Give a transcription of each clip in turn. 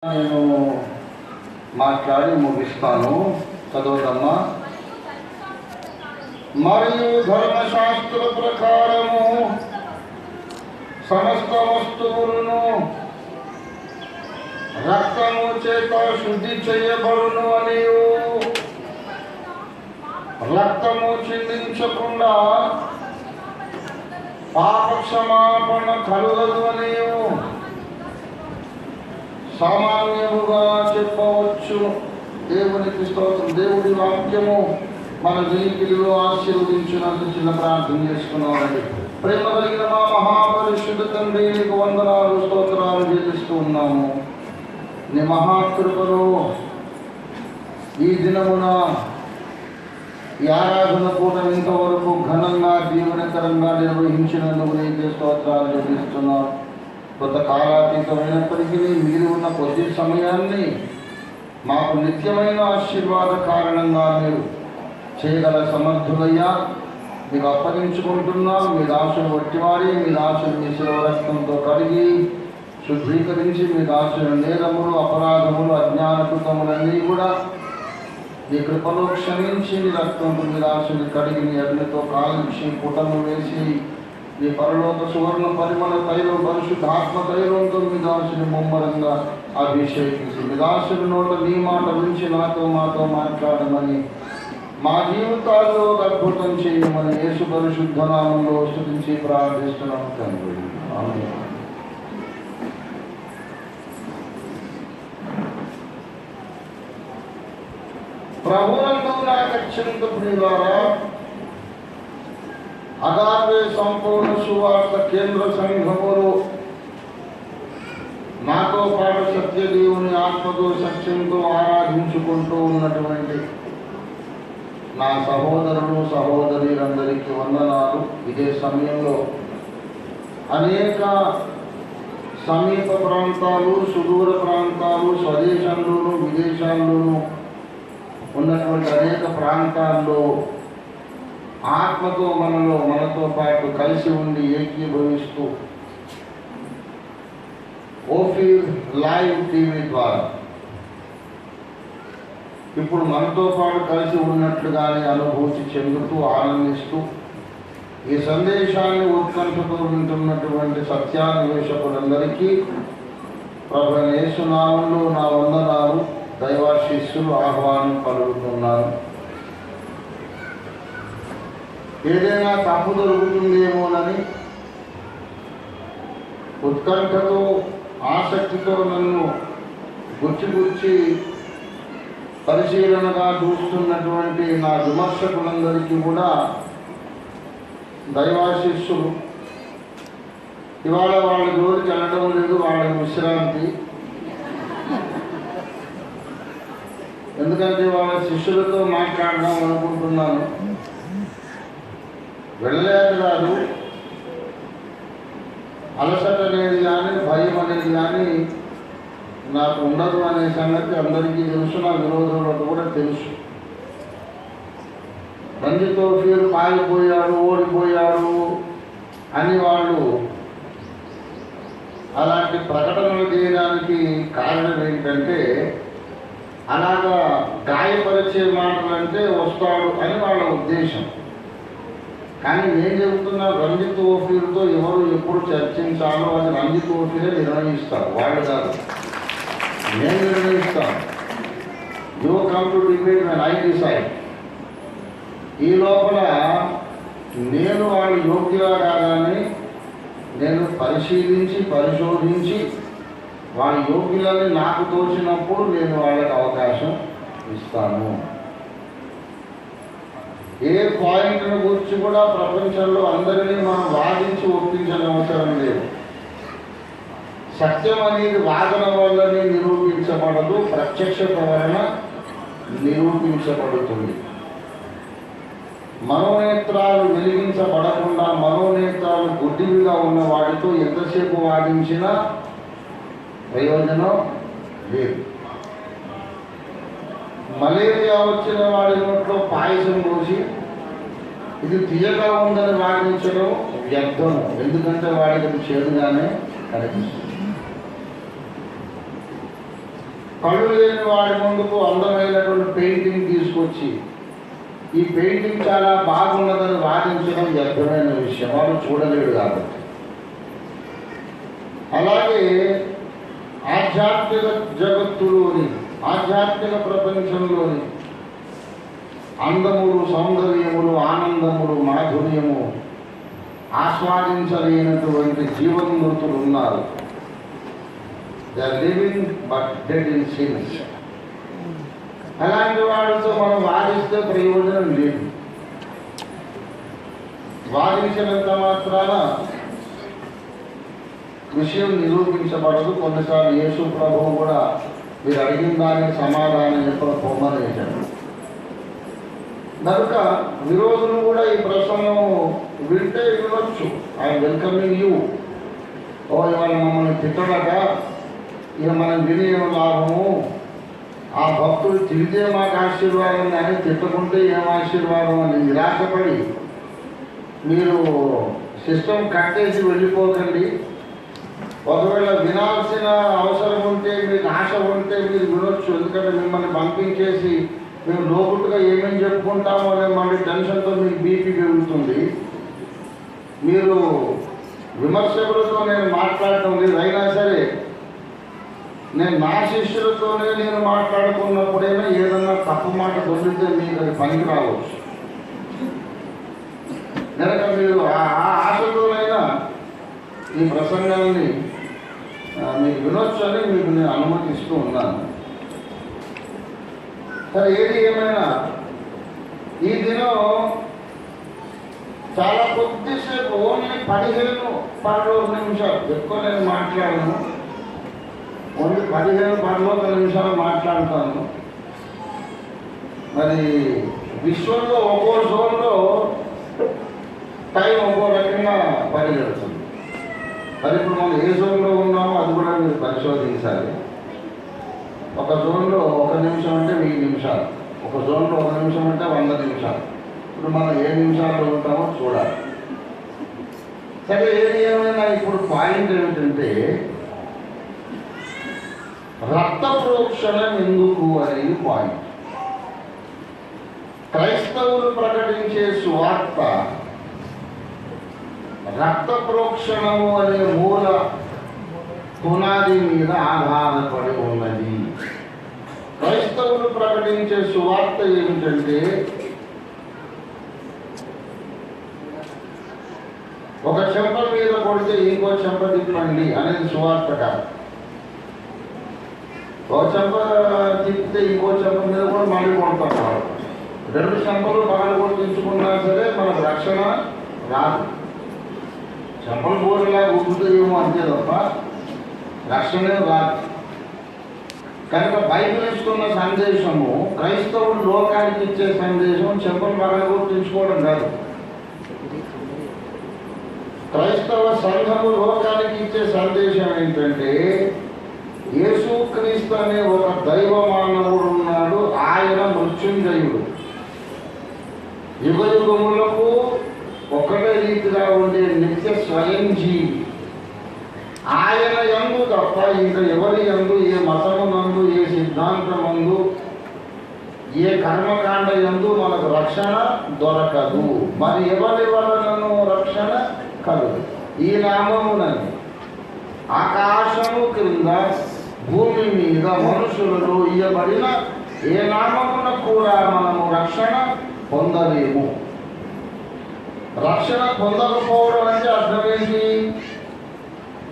నేను మాట్లాడి ముగిస్తాను. చదవదమ్మా. మరియు ధర్మశాస్త్ర ప్రకారము సమస్త వస్తువులను రక్తము చేత శుద్ధి చేయబడును అని, రక్తము చిందించకుండా పాప క్షమాపణ కలుగదు అని సామాన్యముగా చెప్పవచ్చు. దేవునికి స్తోత్రం. దేవుడి వాక్యము మన జీవితంలో ఆశీర్వదించినందుకు చిన్న ప్రార్థన చేసుకున్నామండి. ప్రేమ కలిగిన మా మహాపరిశుద్ధ తండ్రి, నీకు వందనాలు స్తోత్రాలు చెల్లిస్తూ ఉన్నాము. నీ మహాకృపలో ఈ దినమున ఈ ఆరాధన పూట ఇంతవరకు ఘనంగా దీవెనకరంగా నిర్వహించినందుకు నీకే స్తోత్రాలు చెల్లిస్తున్నాం. కొంత కాలాతీతమైనప్పటికీ మీరు ఉన్న కొద్ది సమయాన్ని మాకు నిత్యమైన ఆశీర్వాద కారణంగా మీరు చేయగల సమర్థులయ్యా. మీకు అప్పగించుకుంటున్నాం. మీ దాసును వట్టివాడి, మీ దాసును మీ శిలువ రక్తంతో కడిగి శుద్ధీకరించి, మీ దాసుని నేరములు, అపరాధములు, అజ్ఞానకృతములన్నీ కూడా మీ కృపలో క్షమించి, మీ రక్తంతో మీ దాసుని కడిగి మీ అగ్నితో కాల్చి పుటము వేసి, మీ పరలోక సువర్ణ పరిమళ తైలం పరిశుద్ధాత్మ తైలంతో మీ దాసుని ముమ్మరంగా అభిషేకించి, మీ దాసుని నోట నీ మాట నుంచి నాతో మాతో మాట్లాడమని, మా జీవితాల్లో అద్భుతం చేయమని యేసు పరిశుద్ధ నామంలో స్తుతించి ప్రార్థిస్తున్నాం తండ్రి. ఆమేన్. ప్రభువునందు నాకు అత్యంత ప్రియులారా, అగాపే సంపూర్ణ సువార్త కేంద్ర సంఘములు నాతో పాటు సత్యదేవుని ఆత్మతో సత్యంతో ఆరాధించుకుంటూ ఉన్నటువంటి నా సహోదరులు సహోదరులందరికీ వందనాలు. ఇదే సమయంలో అనేక సమీప ప్రాంతాలు, సుదూర ప్రాంతాలు, స్వదేశంలోను విదేశాల్లోనూ ఉన్నటువంటి అనేక ప్రాంతాల్లో ఆత్మతో మనతో పాటు కలిసి ఉండి ఏకీభవిస్తూ ఓఫీర్ లైవ్ టీవీ ద్వారా ఇప్పుడు మనతో పాటు కలిసి ఉన్నట్లుగానే అనుభూతి చెందుతూ ఆనందిస్తూ ఈ సందేశాన్ని ఉత్కంఠతో వింటున్నటువంటి సత్యాన్వేషకులందరికీ ప్రభువైన యేసు నామములో నా వందనాలు, దైవాశీస్సులు, ఆహ్వానం పలుకుతున్నాను. ఏదైనా తప్పు దొరుకుతుందేమోనని ఉత్కంఠతో ఆసక్తితో నన్ను గుచ్చి పరిశీలనగా చూస్తున్నటువంటి నా విమర్శకులందరికీ కూడా దైవాశిస్సులు. ఇవాళ వాళ్ళ జోలికి వెళ్ళడం లేదు, వాళ్ళ విశ్రాంతి. ఎందుకంటే వాళ్ళ శిష్యులతో మాట్లాడదాం అనుకుంటున్నాను. వెళ్ళలేదు కాదు, అలసట అనేది కానీ భయం అనేది కానీ నాకు ఉండదు అనే సంగతి అందరికీ తెలుసు, నా విరోధులకు కూడా తెలుసు. రంజితో ఫీరు పారిపోయాడు, ఓడిపోయాడు అని వాళ్ళు అలాంటి ప్రకటనలు చేయడానికి కారణం ఏంటంటే, అలాగా గాయపరిచే మాటలంటే వస్తాడు అని వాళ్ళ ఉద్దేశం. కానీ నేను చెబుతున్నా, రంజిత్ ఓఫీర్తో ఎవరు ఎప్పుడు చర్చించాలో అది రంజిత్ ఓఫీరే నిర్ణయిస్తారు, వాళ్ళు కాదు, నేను నిర్ణయిస్తాను. You come to debate when I decide. ఈ లోపల నేను వాళ్ళు యోగ్యులా కాదని నేను పరిశీలించి పరిశోధించి వాళ్ళ యోగ్యులని నాకు తోచినప్పుడు నేను వాళ్ళకి అవకాశం ఇస్తాను. ఏ పాయింట్ను గురించి కూడా ప్రపంచంలో అందరినీ మనం వాదించి ఒప్పించని అవసరం లేదు. సత్యం అనేది వాదన వల్లనే నిరూపించబడదు, ప్రత్యక్షత వలన నిరూపించబడుతుంది. మనోనేత్రాలు వెలిగించబడకుండా మనోనేత్రాలు గుడ్డివిగా ఉన్న వాటితో ఎంతసేపు వాదించినా ప్రయోజనం లేదు. మలేరియా వచ్చిన వాడి నోట్లో పాయసం పోసి ఇది తీయగా ఉందని వాదించడం వ్యర్థం. ఎందుకంటే వాడికి చేదుగానే కనిపిస్తుంది. కళ్ళు లేని వాడి ముందుకు అందమైనటువంటి పెయింటింగ్ తీసుకొచ్చి ఈ పెయింటింగ్ చాలా బాగున్నదని వాదించడం వ్యర్థమైన విషయం, వాడు చూడలేడు కాబట్టి. అలాగే ఆధ్యాత్మిక జగత్తులోని, ఆధ్యాత్మిక ప్రపంచంలోని అందములు, సౌందర్యములు, ఆనందములు, మాధుర్యము ఆస్వాదించలేనటువంటి జీవన్మృతులు ఉన్నారు. They are living but dead in sins. అలాంటి వాడితో మనం వాదిస్తే ప్రయోజనం లేదు. వాదించినంత మాత్రాన విషయం నిరూపించబడదు. కొన్నిసార్లు యేసు ప్రభువు కూడా మీరు అడిగిన దానికి సమాధానం చెప్పడం పొమ్మనేశాడు. కనుక విరోధులు కూడా ఈ ప్రసంగం వింటే వినొచ్చు. I welcoming you. ఇవాళ మమ్మల్ని తిట్టడట, ఇక మనం వినే లాభము, ఆ భక్తులు తిరిగితే మాకు ఆశీర్వాదం కానీ తిట్టకుంటే ఏం ఆశీర్వాదం అని నిరాశపడి మీరు సిస్టమ్ కట్టేసి వెళ్ళిపోకండి. ఒకవేళ వినాల్సిన అవసరం ఉంటే, మీకు ఆశ ఉంటే మీరు వినొచ్చు. ఎందుకంటే మిమ్మల్ని పంపించేసి మేము లోపుట్టుగా ఏమేమి చెప్పుకుంటామో అనే మళ్ళీ టెన్షన్తో మీకు బీపీ పెరుగుతుంది. మీరు విమర్శకులతో నేను మాట్లాడటం లేదు. అయినా సరే నేను నా శిష్యులతోనే నేను మాట్లాడుకున్నప్పుడైనా ఏదన్నా తప్పు మాట దొరికితే మీకు అది పనికి రావచ్చు. కనుక మీరు ఆ ఆశతోనైనా ఈ ప్రసంగాన్ని మీకు వినొచ్చు అని మీకు నేను అనుమతిస్తూ ఉన్నాను. సరే, ఏది ఏమైనా ఈ దినం చాలా కొద్దిసేపు, ఓన్లీ 15-16 నిమిషాలు, ఎక్కువ నేను మాట్లాడను. ఓన్లీ 15-16 నిమిషాలు మాట్లాడతాను. మరి విశ్వంలో ఒక్కో జోన్లో టైం ఒక్కో రకంగా పరిగెడుతుంది. మరి ఇప్పుడు మనం ఏ జోన్లో ఉన్నామో అది కూడా మీరు పరిశోధించాలి. ఒక జోన్లో 1 నిమిషం అంటే 1000 నిమిషాలు, ఒక జోన్లో 1 నిమిషం అంటే 100 నిమిషాలు. ఇప్పుడు మనం ఏ నిమిషాల్లో ఉంటామో చూడాలి. సరే, ఏది ఏమైనా ఇప్పుడు పాయింట్ ఏమిటంటే రక్త ప్రోక్షణ ఎందుకు అనేది పాయింట్. క్రైస్తవులు ప్రకటించే సువార్త రక్త ప్రోక్షణము అనే మూల పునాది మీద ఆధారపడి ఉన్నది. క్రైస్తవులు ప్రకటించే సువార్త ఏమిటంటే ఒక చెంప మీద కొడితే ఇంకో చెంప తిప్పండి అనేది సువార్త కాదు. ఒక చెంప తిప్పితే ఇంకో చెంప మీద కూడా మళ్ళీ కొడతారు. 2 చెంపలు పగలు కొట్టించుకున్నా సరే మనకు రక్షణ రాదు. చెంపలు పోరేలా ఊపుతాయేమో అంతే తప్ప రక్షణే రాదు. కనుక బైబిల్ ఇస్తున్న సందేశము, క్రైస్తవులు లోకానికి ఇచ్చే సందేశం చెంపలు పగలు కొట్టించుకోవడం కాదు. క్రైస్తవ సంఘము లోకానికి ఇచ్చే సందేశం ఏంటంటే యేసుక్రీస్తు అనే ఒక దైవ మానవుడు ఉన్నాడు. ఆయన మృత్యుంజయుడు, యుగ యుగములకు ఒకటే రీతిగా ఉండే నిత్య స్వయం జీవి. ఆయన యందు తప్ప ఇంకా ఎవరి యందు, ఏ మతమునందు, ఏ సిద్ధాంతమందు, ఏ కర్మకాండ యందు మనకు రక్షణ దొరకదు. మరి ఎవరి వలనను రక్షణ కలదు? ఈ నామమునని ఆకాశము క్రింద భూమి మీద మనుషులలో ఇయ్యబడిన ఏ నామమున కూడా మనము రక్షణ పొందలేము. రక్షణ పొందకపోవడం అంటే అర్థం ఏంటి?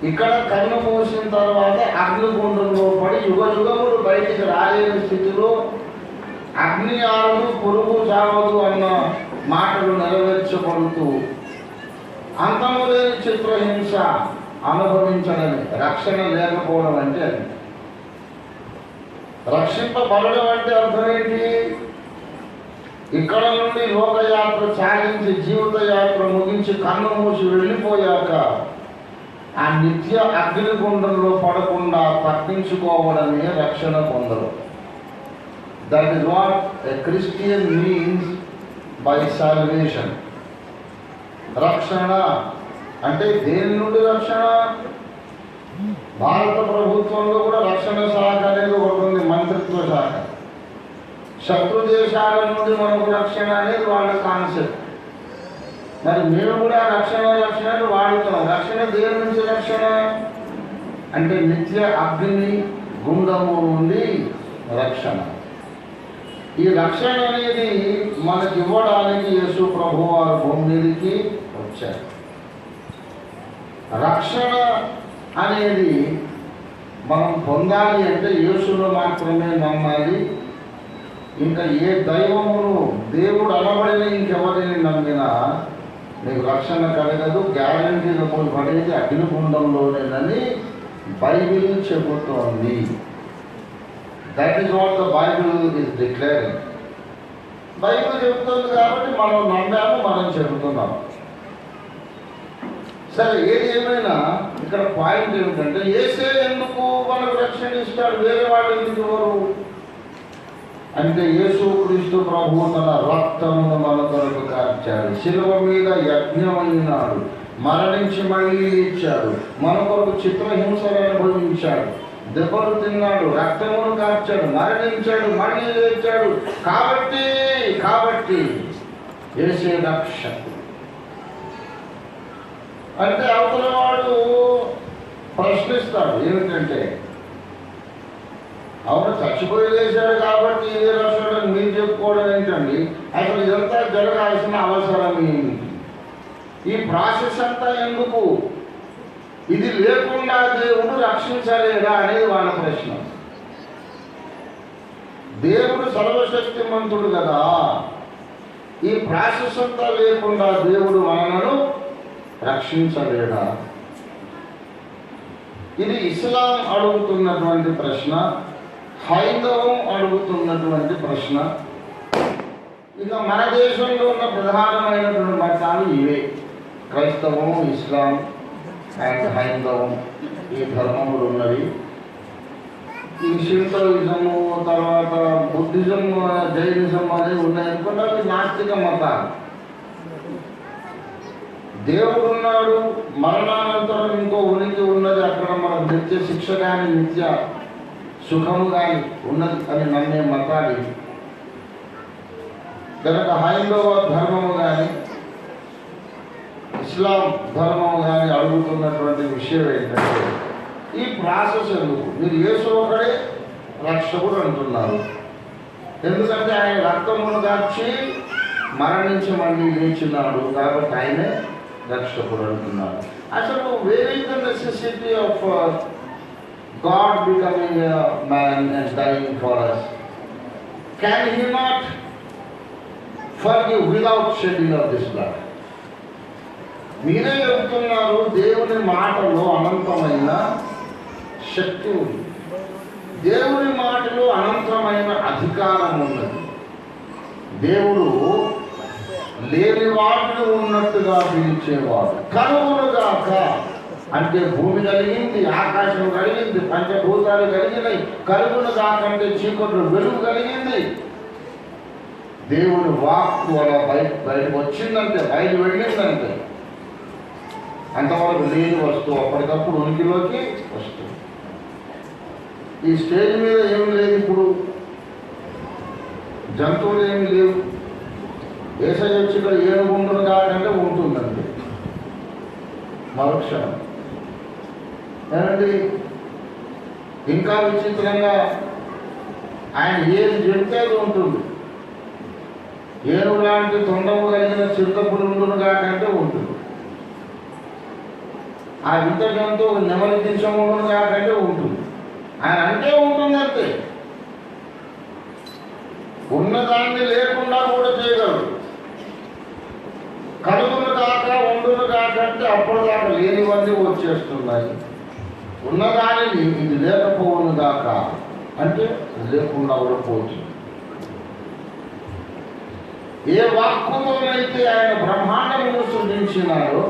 ఇక్కడ కన్ను మూసిన తర్వాత అగ్నిగుండంలో పడి యుగ యుగములు బయటికి రాలేని స్థితిలో అగ్ని ఆరదు, పురుగు చావదు అన్న మాటలు నెరవేర్చబడుతూ అంతము లేని చిత్రహింస అనుభవించడమే రక్షణ లేకపోవడం అంటే. అది రక్షింపబడడం అంటే అర్థం ఏంటి? ఇక్కడ నుండి లోకయాత్ర సాగించి జీవిత యాత్ర ముగించి కన్ను మూసి వెళ్ళిపోయాక ఆ నిత్య అగ్నిగుండంలో పడకుండా తప్పించుకోవడమే రక్షణ పొందడం. That is what a Christian means by salvation. రక్షణ అంటే దేని నుండి రక్షణ? భారత ప్రభుత్వంలో కూడా రక్షణ శాఖ అనేది ఒకటి ఉంది. మంత్రిత్వ శాఖ. శత్రు దేశాల నుండి మనకు రక్షణ అనేది వాళ్ళ కాన్సెప్ట్. మరి మేము కూడా రక్షణను వాడుతున్నాం. రక్షణ దేని నుంచి రక్షణ అంటే నిత్య అగ్ని గుండము నుండి రక్షణ. ఈ రక్షణ అనేది మనకి ఇవ్వడానికి యేసు ప్రభు వారు భూమి మీదకి వచ్చారు. రక్షణ అనేది మనం పొందాలి అంటే యేసులో మాత్రమే నమ్మాలి. ఇంకా ఏ దైవమును దేవుడు అనబడిన ఇంకెవరిని నమ్మినా నీకు రక్షణ కలగదు. గ్యారంటీగా పడేది అగ్నిగుండంలోనేనని బైబిల్ చెబుతోంది. That is what the Bible is declaring. Bible చెబుతుంది కాబట్టి మనం నమ్మాము, మనం చెబుతున్నాం. సరే, ఏది ఏమైనా ఇక్కడ పాయింట్ ఏమిటంటే యేసే ఎందుకు మనకు రక్షణ ఇస్తాడు, వేరే వాళ్ళు ఎందుకు ఇవ్వరు అంటే యేసు క్రీస్తు ప్రభువు తన రక్తమును మన కొరకు కార్చాడు, శిలువ మీద యజ్ఞమైనాడు, మరణించి మళ్ళీ ఇచ్చాడు, మన కొరకు చిత్రహింసలు అనుభవించాడు, దెబ్బలు తిన్నాడు, రక్తమును కార్చాడు, మరణించాడు, మళ్ళీ లేచాడు. కాబట్టి యేసే రక్షణ. అంటే అవతల వాడు ప్రశ్నిస్తాడు ఏమిటంటే, అవును చచ్చిపోయి లేచాడు కాబట్టి ఇదే రక్షణ మీరు చెప్పుకోవడం ఏంటండి, అసలు ఇదంతా జరగాల్సిన అవసరం ఏంటి, ఈ ప్రాసెస్ అంతా ఎందుకు, ఇది లేకుండా దేవుడు రక్షించలేడా అనేది వాళ్ళ ప్రశ్న. దేవుడు సర్వశక్తిమంతుడు కదా, ఈ ప్రాసెస్ అంతా లేకుండా దేవుడు మనలను రక్షించలేడా? ఇది ఇస్లాం అడుగుతున్నటువంటి ప్రశ్న, హైందవం అడుగుతున్నటువంటి ప్రశ్న. ఇక మన దేశంలో ఉన్న ప్రధానమైనటువంటి మతాలు ఇవే: క్రైస్తవం, ఇస్లాం అండ్ హైందవం. ఈ ధర్మములు ఉన్నవి. ఈ షింటోయిజము, తర్వాత బుద్ధిజం, జైనిజం అనేవి ఉన్నాయి. కొన్ని నాస్తిక మతాలు. దేవుడు ఉన్నాడు, మరణానంతరం ఇంకో ఉనికి ఉన్నది, అక్కడ మనకు నిత్య శిక్ష కానీ నిత్య సుఖము కానీ ఉన్నది అని నమ్మే మతాలు. కనుక హైందవ ధర్మము కానీ ఇస్లాం ధర్మము కానీ అడుగుతున్నటువంటి విషయం ఏంటంటే, ఈ ప్రాసెస్ ఎందుకు? మీరు యేసు ఒకడే రక్షకుడు అంటున్నారు, ఎందుకంటే ఆయన రక్తమును దాచి మరణించి మళ్ళీ లేచినాడు కాబట్టి ఆయనే రక్షకుడు అంటున్నారు. అసలు where is the necessity of God becoming a man and dying for us? Can he not forgive without shedding of this blood? మీరే చెబుతున్నారు దేవుని మాటలో అనంతమైన శక్తి ఉంది, దేవుని మాటలో అనంతమైన అధికారం ఉన్నది. దేవుడు లేని వాటిని ఉన్నట్టుగా పిలిచేవాడు. కనుగొనుగాక అంటే భూమి కలిగింది, ఆకాశం కలిగింది, పంచభూతాలు కలిగినాయి. కలుగునుగాక అంటే చీకట్లు వెలుగు కలిగింది. దేవుడు వాక్కు అలా బయటకు వచ్చిందంటే, బయట వెళ్ళిందంటే అంతవరకు లేని వస్తువు అప్పటికప్పుడు ఉనికిలోకి వస్తుంది. ఈ స్టేజ్ మీద ఏమి లేదు, ఇప్పుడు జంతువులు ఏమి లేవు. ఏసై వచ్చి ఇక్కడ ఏనుగుంటును కాకంటే ఉంటుందంటే మరుక్షణం. ఏమండి, ఇంకా విచిత్రంగా ఆయన ఏది చెప్తే అది ఉంటుంది. ఏనుగు లాంటి తొండము కలిగిన చిరుతపులు ఉండును కాకంటే ఉంటుంది. ఆ వింత జంతువు నెమలి దించము ఉండును కాకంటే ఉంటుంది. ఆయన అంటే ఉంటుందంతే. ఉన్నదాన్ని లేకుండా కూడా చేయగలరు. కలుగును కాక ఉండును కాకంటే అప్పటిదాకా లేనివన్నీ వచ్చేస్తున్నాయి. ఉన్నదానిని ఇది లేకపోవును కాక అంటే లేకుండా కూడా పోతుంది. ఏ వాక్కుతోనైతే ఆయన బ్రహ్మాండమును సృజించినాడో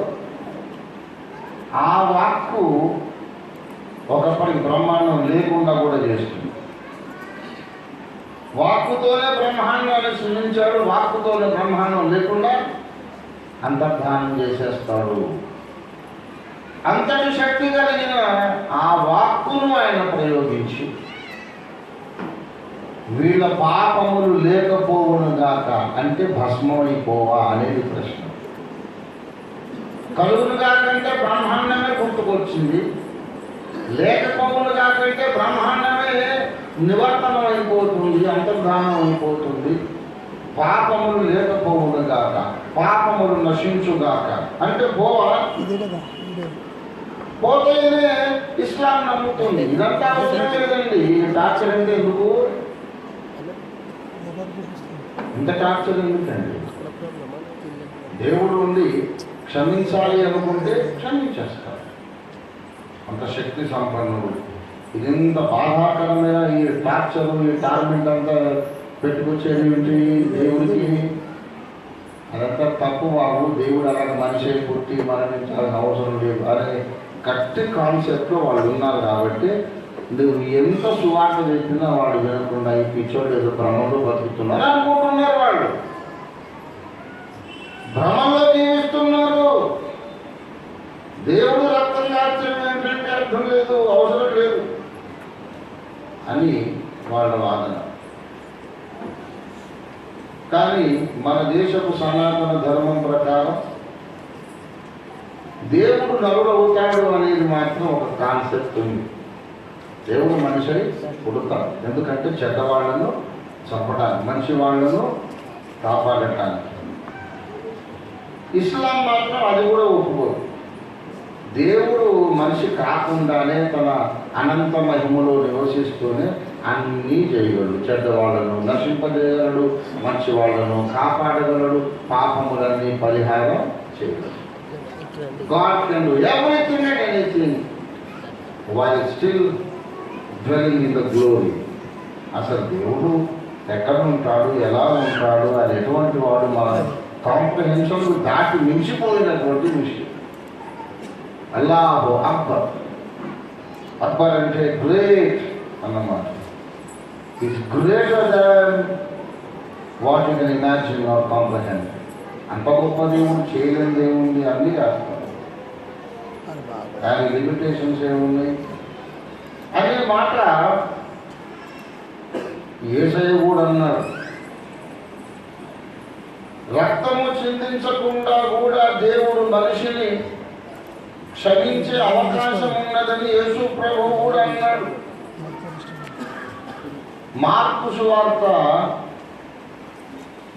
ఆ వాక్కు ఒకప్పటికి బ్రహ్మాండం లేకుండా కూడా చేస్తుంది. వాక్కుతోనే బ్రహ్మాండాన్ని సృజించాడు, వాక్కుతోనే బ్రహ్మాండం లేకుండా అంతర్ధానం చేసేస్తాడు. అంతటి శక్తి కలిగిన ఆ వాక్కును ఆయన ప్రయోగించి వీళ్ళ పాపములు లేకపోవును గాక అంటే భస్మమైపోవా అనేది ప్రశ్న. కలుగును కాకంటే బ్రహ్మాండమే గుర్తుకొచ్చింది, లేకపోవును కాకంటే బ్రహ్మాండమే నివర్తనం అయిపోతుంది, అంతర్ధానం అయిపోతుంది. పాపములు లేకపోవును గాక, పాపములు నశించుగాక అంటే పోతేనే ఇస్లాం నమ్ముతుంది. ఇదంతా అవసరం లేదండి. టార్చర్ అంటే ఎందుకు, ఇంత టార్చర్ ఎందుకండి? దేవుడు ఉండి క్షమించాలి అనుకుంటే క్షమించేస్తాడు, అంత శక్తి సంపన్నుడు. ఇదింత బాధాకరమైన ఈ టార్చరు, ఈ టార్మెంట్ అంతా పెట్టుకొచ్చేది ఏంటి దేవుడికి? అదంతా తప్పు బాబు. దేవుడు అలాగే మనిషి పుట్టి మరణించాల్సిన అవసరం లేదు అనే గట్టి కాన్సెప్ట్లో వాళ్ళు ఉన్నారు. కాబట్టి నువ్వు ఎంత సువార్త చెప్పినా వాళ్ళు వినకుండా ఈ పిచ్చోళ్ళు ఏదో భ్రమంలో బతుకుతున్నారు అనుకుంటున్నారు. వాళ్ళు భ్రమంలో జీవిస్తున్నారు. దేవుడు రక్తం కార్చడం ఏంటంటే అర్థం లేదు, అవసరం లేదు అని వాళ్ళ వాదన. కానీ మన దేశపు సనాతన ధర్మం ప్రకారం దేవుడు నరుడు అవుతాడు అనేది మాత్రం ఒక కాన్సెప్ట్ ఉంది. దేవుడు మనిషి పుడతాడు ఎందుకంటే చెడ్డవాళ్లను చంపడానికి, మంచి వాళ్లను కాపాడటానికి. ఇస్లాం మాత్రం అది కూడా ఒప్పుకోదు. దేవుడు మనిషి కాకుండానే తన అనంత మహిమలో నివసిస్తూనే అన్నీ చేయగలడు. చెడ్డవాళ్లను నశింపజేయగలడు, మంచి వాళ్ళను కాపాడగలడు, పాపములన్నీ పరిహారం చేయగలడు. God can do everything and anything while still dwelling in the glory. అసలు దేవుడు ఎక్కడ ఉంటాడు, ఎలా ఉంటాడు, అది ఎటువంటి వాడు మన కాంప్రహెన్షన్ దాటి మించిపోయినటువంటి విషయం. అల్లాహు అక్బర్. అక్బర్ అంటే గ్రేట్ అన్నమాట. Is greater than what you can imagine or comprehend. అంత గొప్ప దేవుడు, చేయలేనిది ఏముంది, అన్నీ చేస్తాడు. దాని లిమిటేషన్స్ ఏమున్నాయి అనే మాట యేసయ్య కూడా అన్నాడు. రక్తము చిందించకుండా కూడా దేవుడు మనిషిని క్షమించే అవకాశం ఉన్నదని యేసు ప్రభువు కూడా అన్నాడు. మార్కు సువార్త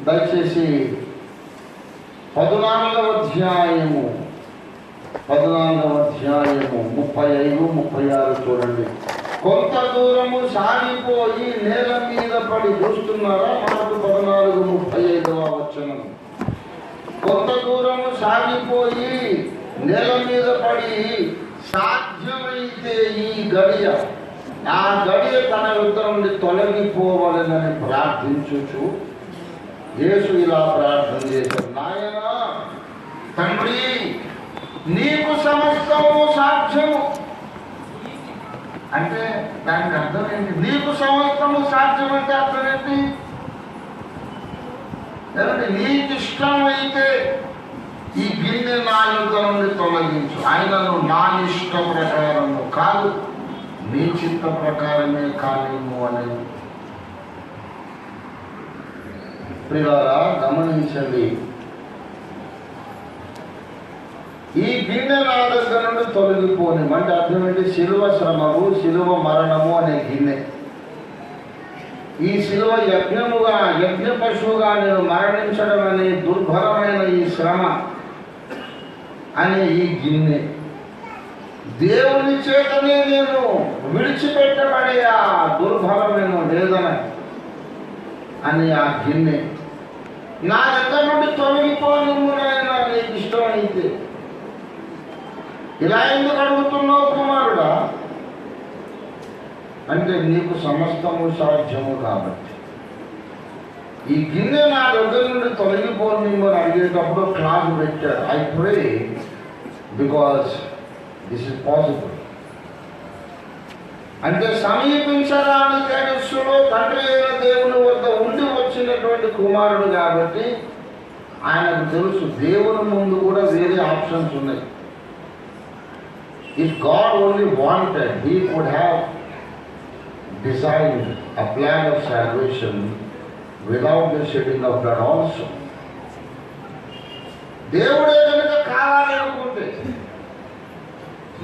దయచేసి 14వ అధ్యాయము 35-36 చూడండి. కొంత దూరము సాగిపోయి నేల మీద పడి చూస్తున్నారా? మార్కు 14:35 వచనం. కొంత దూరము సాగిపోయి నేల మీద పడి సాధ్యమైతే ఈ గడియ, ఆ గడియ తన యుద్ధ నుండి తొలగిపోవాలని ప్రార్థించుచు యేసు ఇలా ప్రార్థన చేశాడు. నాయనా తండ్రి, నీకు సమస్తము సాధ్యము. అంటే దానికి అర్థం ఏంటి? నీకు సమస్తము సాధ్యం అంటే అర్థం ఏంటి? లేదంటే నీకు ఇష్టమైతే ఈ గిన్నె నా యుద్ధ నుండి తొలగించు. ఆయనను నా ఇష్ట ప్రకారము కాదు, నీ చిత్త ప్రకారమే కాలేము అనేది. ప్రియులారా గమనించండి, ఈ గిన్నె నా దగ్గర నుండి తొలగిపోని అంటే అర్థం ఏంటి? శిలువ శ్రమము, శిలువ మరణము అనే గిన్నె. ఈ శిలువ యజ్ఞముగా, యజ్ఞ పశువుగా నేను మరణించడం అనే దుర్భరమైన ఈ శ్రమ అనే ఈ గిన్నె, దేవుని చేతనే నేను విడిచిపెట్టబడే ఆ దుర్భరమైన వేదన అని ఆ గిన్నె నా దగ్గర నుండి తొలగిపోను నాయనా, నీకు ఇష్టమైతే. ఇలా ఎందుకు అడుగుతున్నావు కుమారుడా అంటే నీకు సమస్తము సాధ్యము కాబట్టి. ఈ గిన్నె నా దగ్గర నుండి తొలగిపోని అని అడిగేటప్పుడు క్లాస్ పెట్టారు. I pray because this is possible. అంటే సమీపించరాని తేజస్సులో తండ్రి అయిన దేవుని వద్ద ఉండి వచ్చినటువంటి కుమారుడు కాబట్టి ఆయనకు తెలుసు దేవుని ముందు కూడా వేరే ఆప్షన్స్ ఉన్నాయి. If God only wanted, He could have designed a plan of salvation without the shedding of blood also. దేవుడే కనుక కావాలి అనుకుంటే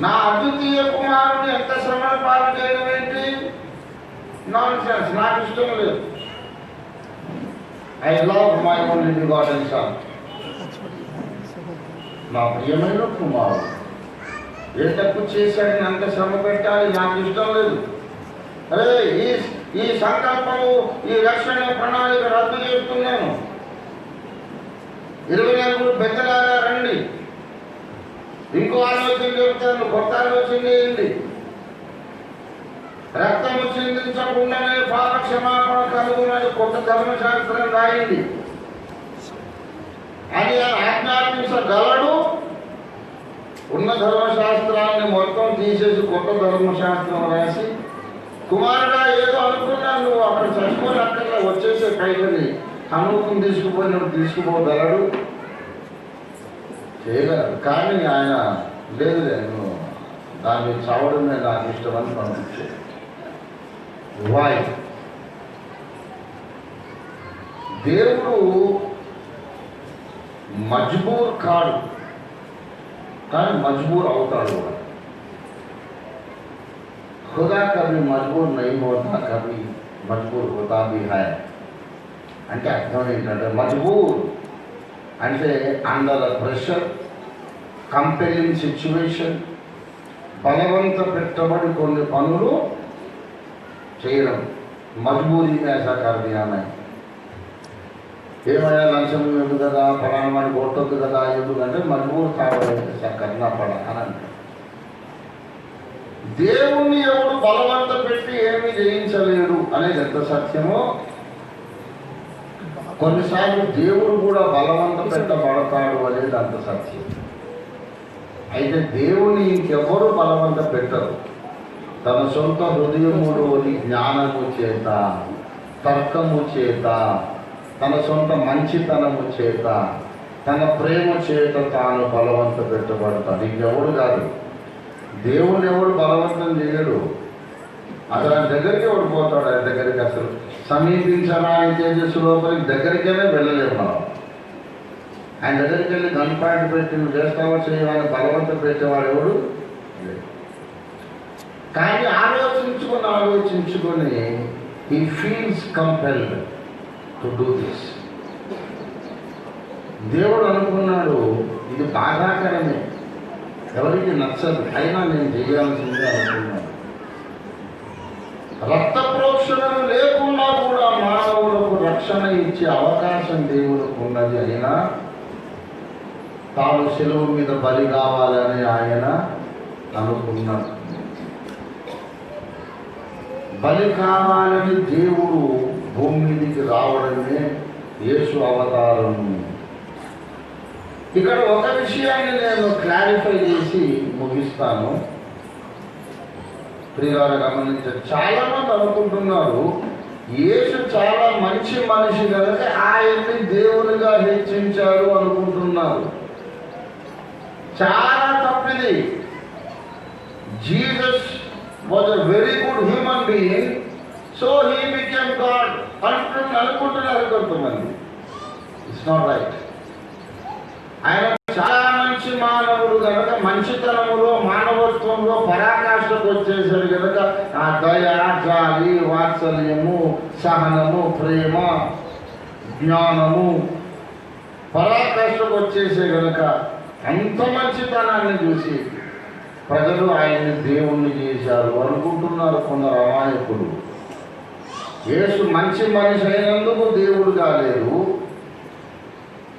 నా అద్వితీయ కుమారుని ఎంత శ్రమణ పాలు చేయడం ఏంటి? నాన్ సెన్స్, నాకు ఇష్టం లేదు. I love my only begotten sun, నా ప్రియమైన కుమారుడు. ఏ తప్పు చేశాడని అంత శ్రమ పెట్టాలి? నాకు ఇష్టం లేదు. అరే ఈ సంకల్పము, ఈ రక్షణ ప్రణాళిక రద్దు చేస్తున్నాను. 24 పెద్దలారా రండి, ఇంకో ఆలోచన చెబుతాను, కొత్త ఆలోచన చేయండి. రక్తము చిందించకుండానే పాప క్షమాపణ కలుగునని కొత్త ధర్మశాస్త్రం రాయింది అని ఆజ్ఞాపించగలడు. ఉన్న ధర్మశాస్త్రాన్ని మొత్తం తీసేసి కొత్త ధర్మశాస్త్రం రాసి, కుమారుడా ఏదో అనుకున్నాను, నువ్వు అక్కడ చచ్చిపోయి అక్కడ వచ్చేసే పైకి హనుకుని తీసుకుపోయినప్పుడు తీసుకుపోగలడు, చేయగలడు. కానీ ఆయన లేదు, నేను దాన్ని చావడమే నాకు ఇష్టమని పంపించాడు. వై? దేవుడు మజ్బూర్ కాడు, కానీ మజ్బూర్ అవుతాడు. खुदा कभी मजबूर नहीं होता, कभी मजबूर होता भी है. అంటే అర్థం ఏంటంటే, మజ్బూర్ అంటే అండర్ ప్రెషర్, కంపెలింగ్ సిచ్యువేషన్, బలవంత పెట్టబడి కొన్ని పనులు చేయడం. మజ్బూరీ ऐसा कर दिया मैं, ఏమైనా లంచం ఇవ్వదు కదా, ఫలానా వాడిని కొట్టొద్దు కదా, ఎందుకంటే మజ్బూర్ కావాలి, కర్నా పడ అని అంటారు. దేవుణ్ణి ఎవడు బలవంత పెట్టి ఏమీ జయించలేడు అనేది ఎంత సత్యమో, కొన్నిసార్లు దేవుడు కూడా బలవంత పెట్టబడతాడు అనేది అంత సత్యం. అయితే దేవుని ఇంకెవరు బలవంత పెట్టరు. తన సొంత హృదయములోని జ్ఞానము చేత, తర్కము చేత, తన సొంత మంచితనము చేత, తన ప్రేమ చేత తాను బలవంత పెట్టబడతాడు. ఇంకెవడు కాదు. దేవుని ఎవడు బలవంతం చేయడు. అసలు ఆయన దగ్గరికి ఓడిపోతాడు. ఆయన దగ్గరికి అసలు సమీపించడానికి తేజస్సు లోపలికి దగ్గరికైనా వెళ్ళలేము మనం. ఆయన దగ్గరికి వెళ్ళి గన్ పాయింట్ పెట్టి నువ్వు చేస్తావో చేయవాలని బలవంతం పెట్టేవాడు ఎవడు. కానీ ఆలోచించుకొని he feels compelled to do this. దేవుడు అనుకున్నాడు ఇది బాధాకరమే, ఎవరికి నచ్చదు, అయినా నేను చేయాల్సిందే అనుకున్నాను. రక్త ప్రోక్షణం లేకుండా కూడా మానవులకు రక్షణ ఇచ్చే అవకాశం దేవుడికి ఉన్నది. అయినా తాను సెలవు మీద బలి కావాలని ఆయన అనుకున్నాడు. బలి కావాలని దేవుడు భూమి మీదకి రావడమే యేసు అవతారం. ఇక్కడ ఒక విషయాన్ని నేను క్లారిఫై చేసి ముగిస్తాను. ప్రియులారా గమనించారు, చాలా మంది అనుకుంటున్నారు యేసు చాలా మంచి మనిషి కనుక ఆయన్ని దేవునిగా హెచ్చించాడు అనుకుంటున్నారు. చాలా తప్పిది. Jesus was a very good human being, so he became god అనుకుంటున్నారు కొంతమంది. It's not right. ఆయన చాలా మంచి మానవుడు కనుక మంచితనములో, మానవత్వంలో పరాకాష్ఠకు వచ్చేసాడు కనుక ఆ దయ, జాలి, వాత్సల్యము, సహనము, ప్రేమ, జ్ఞానము పరాకాష్ఠకు వచ్చేసే కనుక అంత మంచితనాన్ని చూసి ప్రజలు ఆయన్ని దేవుణ్ణి చేశారు అనుకుంటున్నారు కొందరు అమాయకులు. యేసు మంచి మనిషి అయినందుకు దేవుడు కాలేదు.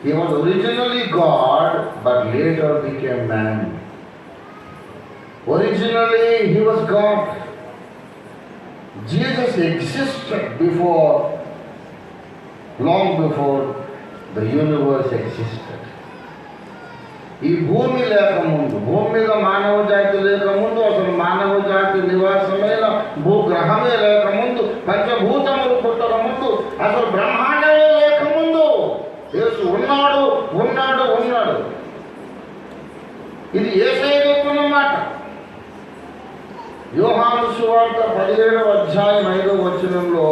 He was originally God, but later became man. Originally he was God. Jesus existed long before the universe existed. ఈ భూమి లేకముందు, భూమి మీద మానవ జాతి లేకముందు, అసలు మానవ జాతి నివాసమైన భూగ్రహమే లేకముందు, పంచభూతములు పుట్టక ముందు, అసలు బ్రహ్మాండమే లేకముందు యేసు ఉన్నాడు. ఇది యేసయ్య చెప్తున్న మాట. యోహాను సువార్త 17వ అధ్యాయం 5వ వచనంలో,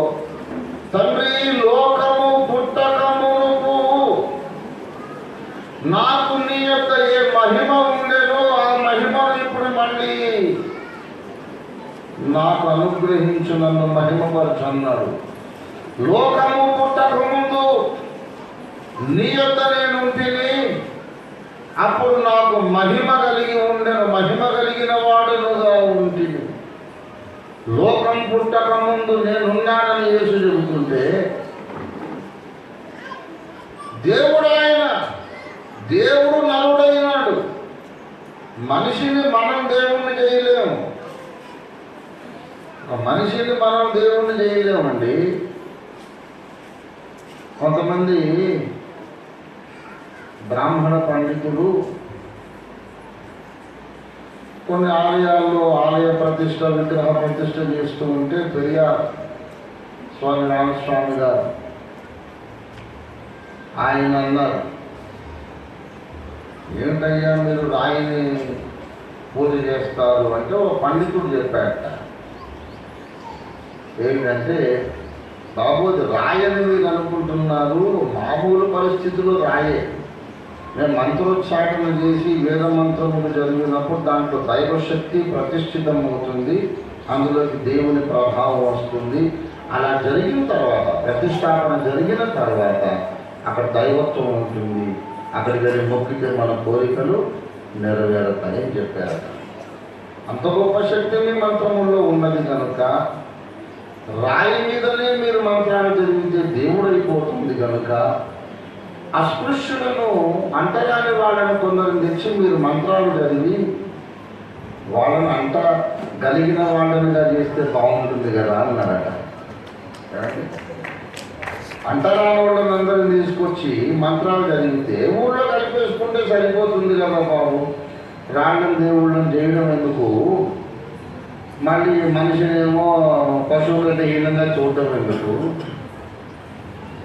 తండ్రి లోకము పుట్టక మునుపు నాకు నీ యొక్క ఏ మహిమ ఉండేనో ఆ మహిమను ఇప్పుడు మళ్ళీ నాకు అనుగ్రహించు, నన్ను మహిమపరచన్నాడు. లోకము పుట్టక ముందు నీ యొక్క నేను తిని అప్పుడు నాకు మహిమ కలిగి ఉండెను, మహిమ కలిగిన వాడునుగా ఉంటుంది. లోకం పుట్టక ముందు నేనున్నానని యేసు చెబుతుంటే, దేవుడు నరుడైనాడు. మనిషిని మనం దేవుణ్ణి చేయలేము, మనిషిని మనం దేవుణ్ణి చేయలేమండి. కొంతమంది బ్రాహ్మణ పండితులు కొన్ని ఆలయాల్లో ఆలయ ప్రతిష్ట, విగ్రహ ప్రతిష్ట చేస్తూ ఉంటే పెరియార్ స్వామి రామస్వామి గారు ఆయన అన్నారు, ఏమిటయ్యా మీరు రాయిని పూజ చేస్తారు అంటే ఒక పండితుడు చెప్పాట. ఏంటంటే, బాబు అది రాయని మీరు అనుకుంటున్నారు, మామూలు పరిస్థితుల్లో రాయే. మేము మంత్రోచ్చాటన చేసి వేద మంత్రములు చదివినప్పుడు దాంట్లో దైవశక్తి ప్రతిష్ఠితమవుతుంది, అందులోకి దేవుని ప్రభావం వస్తుంది. అలా జరిగిన తర్వాత, ప్రతిష్టాపన జరిగిన తర్వాత అక్కడ దైవత్వం ఉంటుంది, అక్కడికి వెళ్ళి మొక్కితే మన కోరికలు నెరవేరుతాయని చెప్పారు. అంత గొప్ప శక్తి మీ మంత్రముల్లో ఉన్నది కనుక రాయి మీదనే మీరు మంత్రాలు చదివితే దేవుడైపోతుంది కనుక అస్పృశ్యులను, అంటరాని వాళ్ళని కొందరు తెచ్చి మీరు మంత్రాలు చదివి వాళ్ళని అంట కలిగిన వాళ్ళనిగా చేస్తే బాగుంటుంది కదా అన్నారట. అంటరాని వాళ్ళని అందరిని తీసుకొచ్చి మంత్రాలు చదివితే ఊళ్ళో కలిపేసుకుంటే సరిపోతుంది కదా బాబు, రాండం దేవుళ్ళని చేయడం ఎందుకు, మళ్ళీ మనిషినేమో పశువుల కంటే హీనంగా చూడటం ఎందుకు,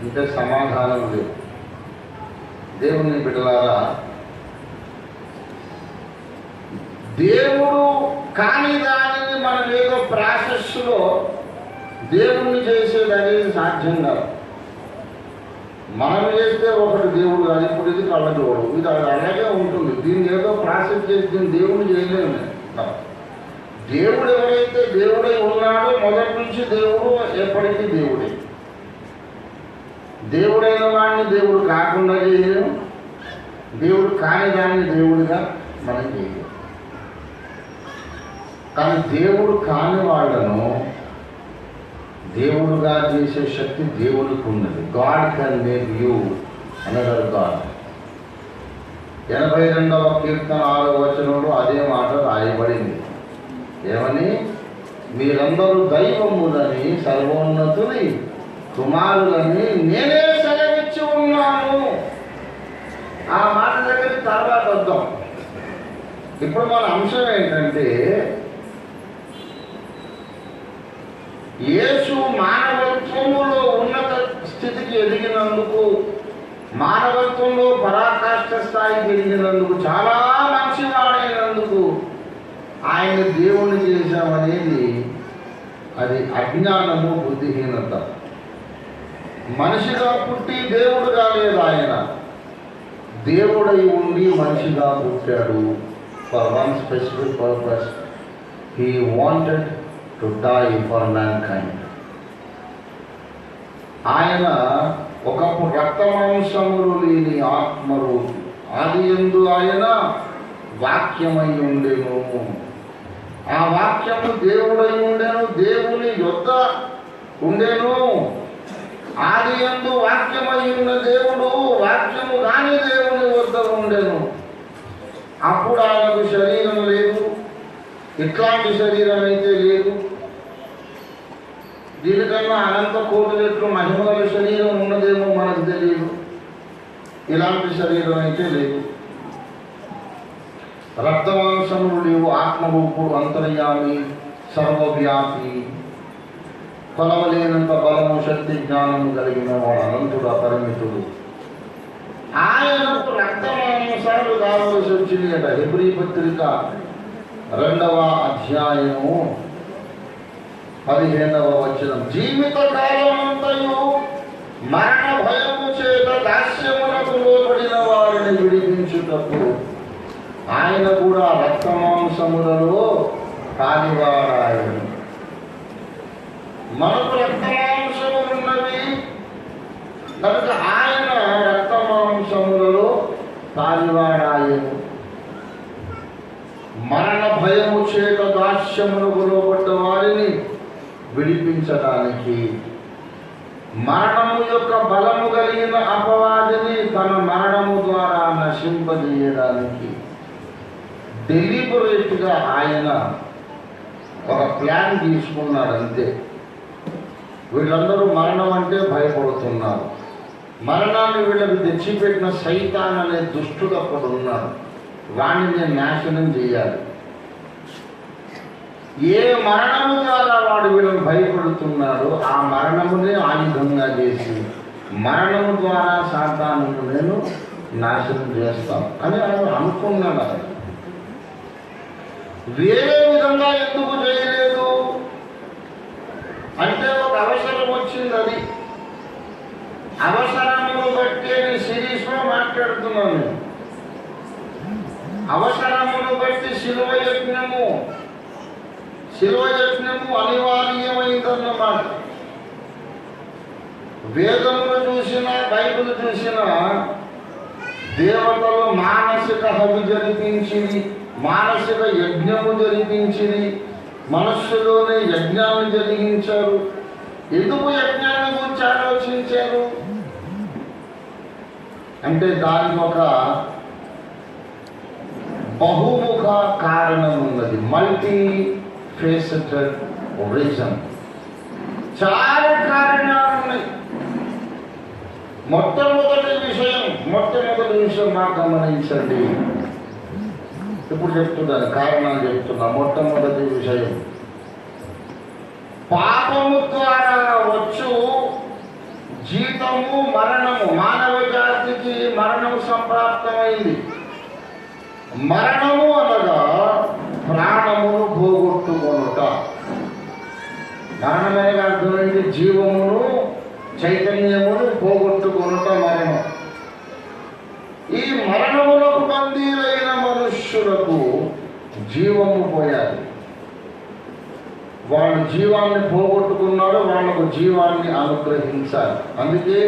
ఇంత సమాధానం లేదు. దేవుని బిడ్డలారా, దేవుడు కాని దానిని మనం ఏదో ప్రాసెస్లో దేవుణ్ణి చేసేది అనేది సాధ్యం కాదు. మనం చేస్తే ఒకటి దేవుడు కాదు, ఇప్పుడు ఇది కళ్ళజోడు, ఇది అలాగే ఉంటుంది. దీన్ని ఏదో ప్రాసెస్ చేసి దీన్ని దేవుడు చేయలేము. దేవుడు ఎవరైతే దేవుడై ఉన్నాడో మొదటి నుంచి దేవుడు ఎప్పటికీ దేవుడే. దేవుడైన వాడిని దేవుడు కాకుండా చేయలేము, దేవుడు కాని దాన్ని దేవుడిగా మనం చేయలేము. కానీ దేవుడు కాని వాళ్ళను దేవుడుగా చేసే శక్తి దేవుడికి ఉన్నది. God can make you another god. 82వ కీర్తన 6వ వచనంలో అదే మాట రాయబడింది. ఏమని? మీరందరూ దైవములని, సర్వోన్నతుని కుమారులని నేనే సెలవిచ్చి ఉన్నాను. ఆ మాట దగ్గర తర్వాత వద్దాం. ఇప్పుడు మన అంశం ఏంటంటే, యేసు మానవత్వములో ఉన్నత స్థితికి ఎదిగినందుకు, మానవత్వంలో పరాకాష్ఠ స్థాయికి ఎదిగినందుకు, చాలా మంచివాడైనందుకు ఆయన దేవుణ్ణి చేశామనేది అది అజ్ఞానము, బుద్ధిహీనత. మనిషిగా పుట్టి దేవుడు కాలేదు, ఆయన దేవుడై ఉండి మనిషిగా పుట్టాడు. For one specific purpose, he wanted to die for mankind. ఆయన ఒకప్పుడు రక్తమాంసములు లేని ఆత్మరూపి. ఆదియందు ఆయన వాక్యమై ఉండెను, ఆ వాక్యము దేవుడై ఉండెను, దేవుని యొద్ద ఉండెను. ఆదియందు వాక్యమై ఉన్న దేవుడు వాక్యము కాని దేవుని వద్ద ఉండెను. అప్పుడు ఆయనకు శరీరం లేదు, ఇట్లాంటి శరీరం అయితే లేదు. దీనికన్నా అనంత కోటి రెట్లు మహిమగల శరీరం ఉన్నదేమో మనకు తెలియదు. ఇలాంటి శరీరం అయితే లేదు. రక్తమాంసములు లేవు, ఆత్మరూపుడు, అంతర్యామి, సర్వవ్యాపి, కొలవలేనంత బలము, శక్తి, జ్ఞానము కలిగిన వాడు, అనంతుడు, అపరిమితుడు. ఆయనకు రక్తమాంసాలు కావలసి వచ్చినాయట. హెబ్రీ పత్రిక 2వ అధ్యాయము 15వ వచనం, జీవిత కాలమంతయు మరణ భయము చేత దాస్యమునకు లోబడిన వారిని విడిపించుటకు ఆయన కూడా రక్తమాంసములలో కానివాడాయను. మనకు రక్తమాంసములున్నవి కనుక ఆయన రక్తమాంసములలో కానివాడాయను. మరణ భయము చేత దాస్యమునకు లోబడ్డ వారిని విడిపించడానికి, మరణము యొక్క బలము కలిగిన అపవాదిని తన మరణము ద్వారా నశింపజేయడానికి డెలిబరేట్గా ఆయన ఒక ప్లాన్ తీసుకున్నాడు. అంతే. వీళ్ళందరూ మరణం అంటే భయపడుతున్నారు. మరణాన్ని వీళ్ళకి తెచ్చిపెట్టిన సైతాన్ అనే దుష్టుడు అక్కడ ఉన్నాడు. వాణ్ణి నేను నాశనం చేయాలి. ఏ మరణము ద్వారా వాడు వీళ్ళని భయపడుతున్నాడో ఆ మరణమునే ఆయుధంగా చేసి మరణము ద్వారా సాతానును నేను నాశనం చేస్తాను అని ఆయన అనుకున్నాడు. వేరే విధంగా ఎందుకు చేయలేదు అంటే ఒక అవసరం వచ్చింది. అది అవసరమును బట్టి సిరీస్లో మాట్లాడుతున్నాను. అవసరమును బట్టి శిలువ యజ్ఞము అనివార్యమైందన్నమాట. వేదములు చూసినా బైబిల్ చూసినా దేవతలు మానసిక హవి జరిపించింది, మానసిక యజ్ఞము జరిపించింది, మనస్సులోనే యజ్ఞాన్ని జరిగించారు. ఎందుకు యజ్ఞాన్ని గురించి ఆలోచించారు అంటే దానికి ఒక బహుముఖ కారణం ఉన్నది. Multi faceted reason. చాలా కారణాలు ఉన్నాయి. మొట్టమొదటి విషయం నాకు గమనించండి. ఇప్పుడు చెప్తున్నాను, కారణాలు చెప్తున్నా. మొట్టమొదటి విషయం, పాపము ద్వారా వచ్చు జీతము మరణము. మానవ జాతికి మరణం సంప్రాప్తమైంది. మరణము అనగా ప్రాణమును పోగొట్టుకొనుట. మరణం అనగా అర్థమైంది జీవమును చైతన్యమును పోగొట్టుకొనుట మరణం. ఈ మరణములకు బందీలైన మనుష్యులకు జీవము పోయాలి. వాళ్ళు జీవాన్ని పోగొట్టుకున్నారు, వాళ్ళకు జీవాన్ని అనుగ్రహించాలి. అందుకే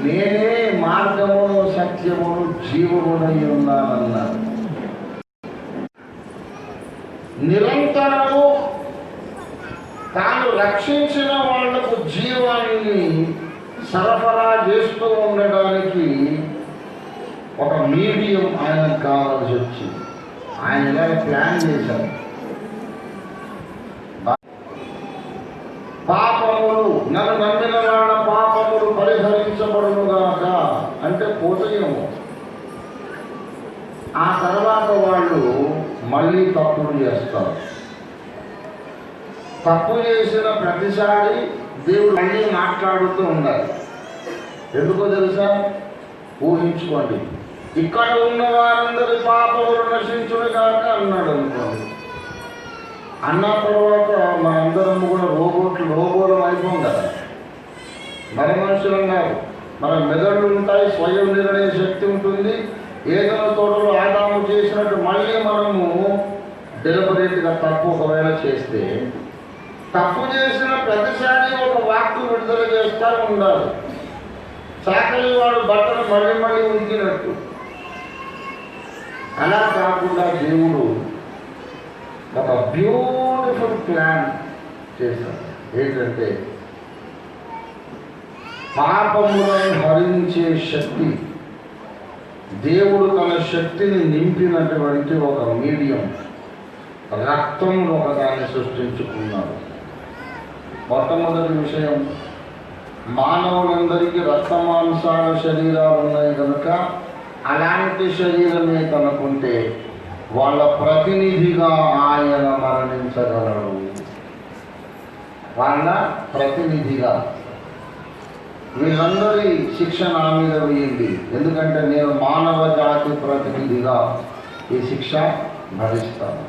నేనే మార్గమును సత్యమును జీవమునై ఉన్నానన్నారు. నిరంతరము తాను రక్షించిన వాళ్లకు జీవాన్ని సరఫరా చేస్తూ ఉండడానికి ఒక మీడియం ఆయనకు కావాల్సి వచ్చింది. ఆయన ఇలా ప్లాన్ చేశారు. పాపములు నన్ను నమ్మిన వాళ్ళ పాపములు పరిహరించబడునుగాక అంటే పోతయేమో. ఆ తర్వాత వాళ్ళు మళ్ళీ తప్పులు చేస్తారు. తప్పు చేసిన ప్రతిసారి దేవుడు మళ్ళీ మాట్లాడుతూ ఉండాలి. ఎందుకో తెలుసా? ఊహించుకోండి, ఇక్కడ ఉన్న వారందరి పాపములు నశించును కాక అన్నాడు అనుకోండి. అన్న తర్వాత మనందరం కూడా రోబోలం అయిపోం కదా. మన మనుషులం కాదు. మన మెదళ్ళు ఉంటాయి, స్వయం నిర్ణయ శక్తి ఉంటుంది. ఏదైనా తోటలో ఆదాము చేసినట్టు మళ్ళీ మనము డెలిబరేట్గా తప్పు ఒకవేళ చేస్తే తప్పు చేసిన ప్రతిసారి ఒక వాక్కు విడుదల చేస్తూ ఉండాలి. చాకలి వాడు బట్టలు మళ్ళీ ఉంచినట్టు. అలా కాకుండా దేవుడు ఒక బ్యూటిఫుల్ ప్లాన్ చేశాడు. ఏంటంటే పాపములను హరించే శక్తి, దేవుడు తన శక్తిని నింపినటువంటి ఒక మీడియం, రక్తం ఒకదాన్ని సృష్టించుకున్నాడు. మొట్టమొదటి విషయం, మానవులందరికీ రక్తమాంసాల శరీరాలు ఉన్నాయి కనుక అలాంటి శరీరమే కనుకుంటే వాళ్ళ ప్రతినిధిగా ఆయన మరణించగలడు. వాళ్ళ ప్రతినిధిగా వీళ్ళందరి శిక్ష నా మీద వేయండి, ఎందుకంటే నేను మానవ జాతి ప్రతినిధిగా ఈ శిక్ష భరిస్తాను.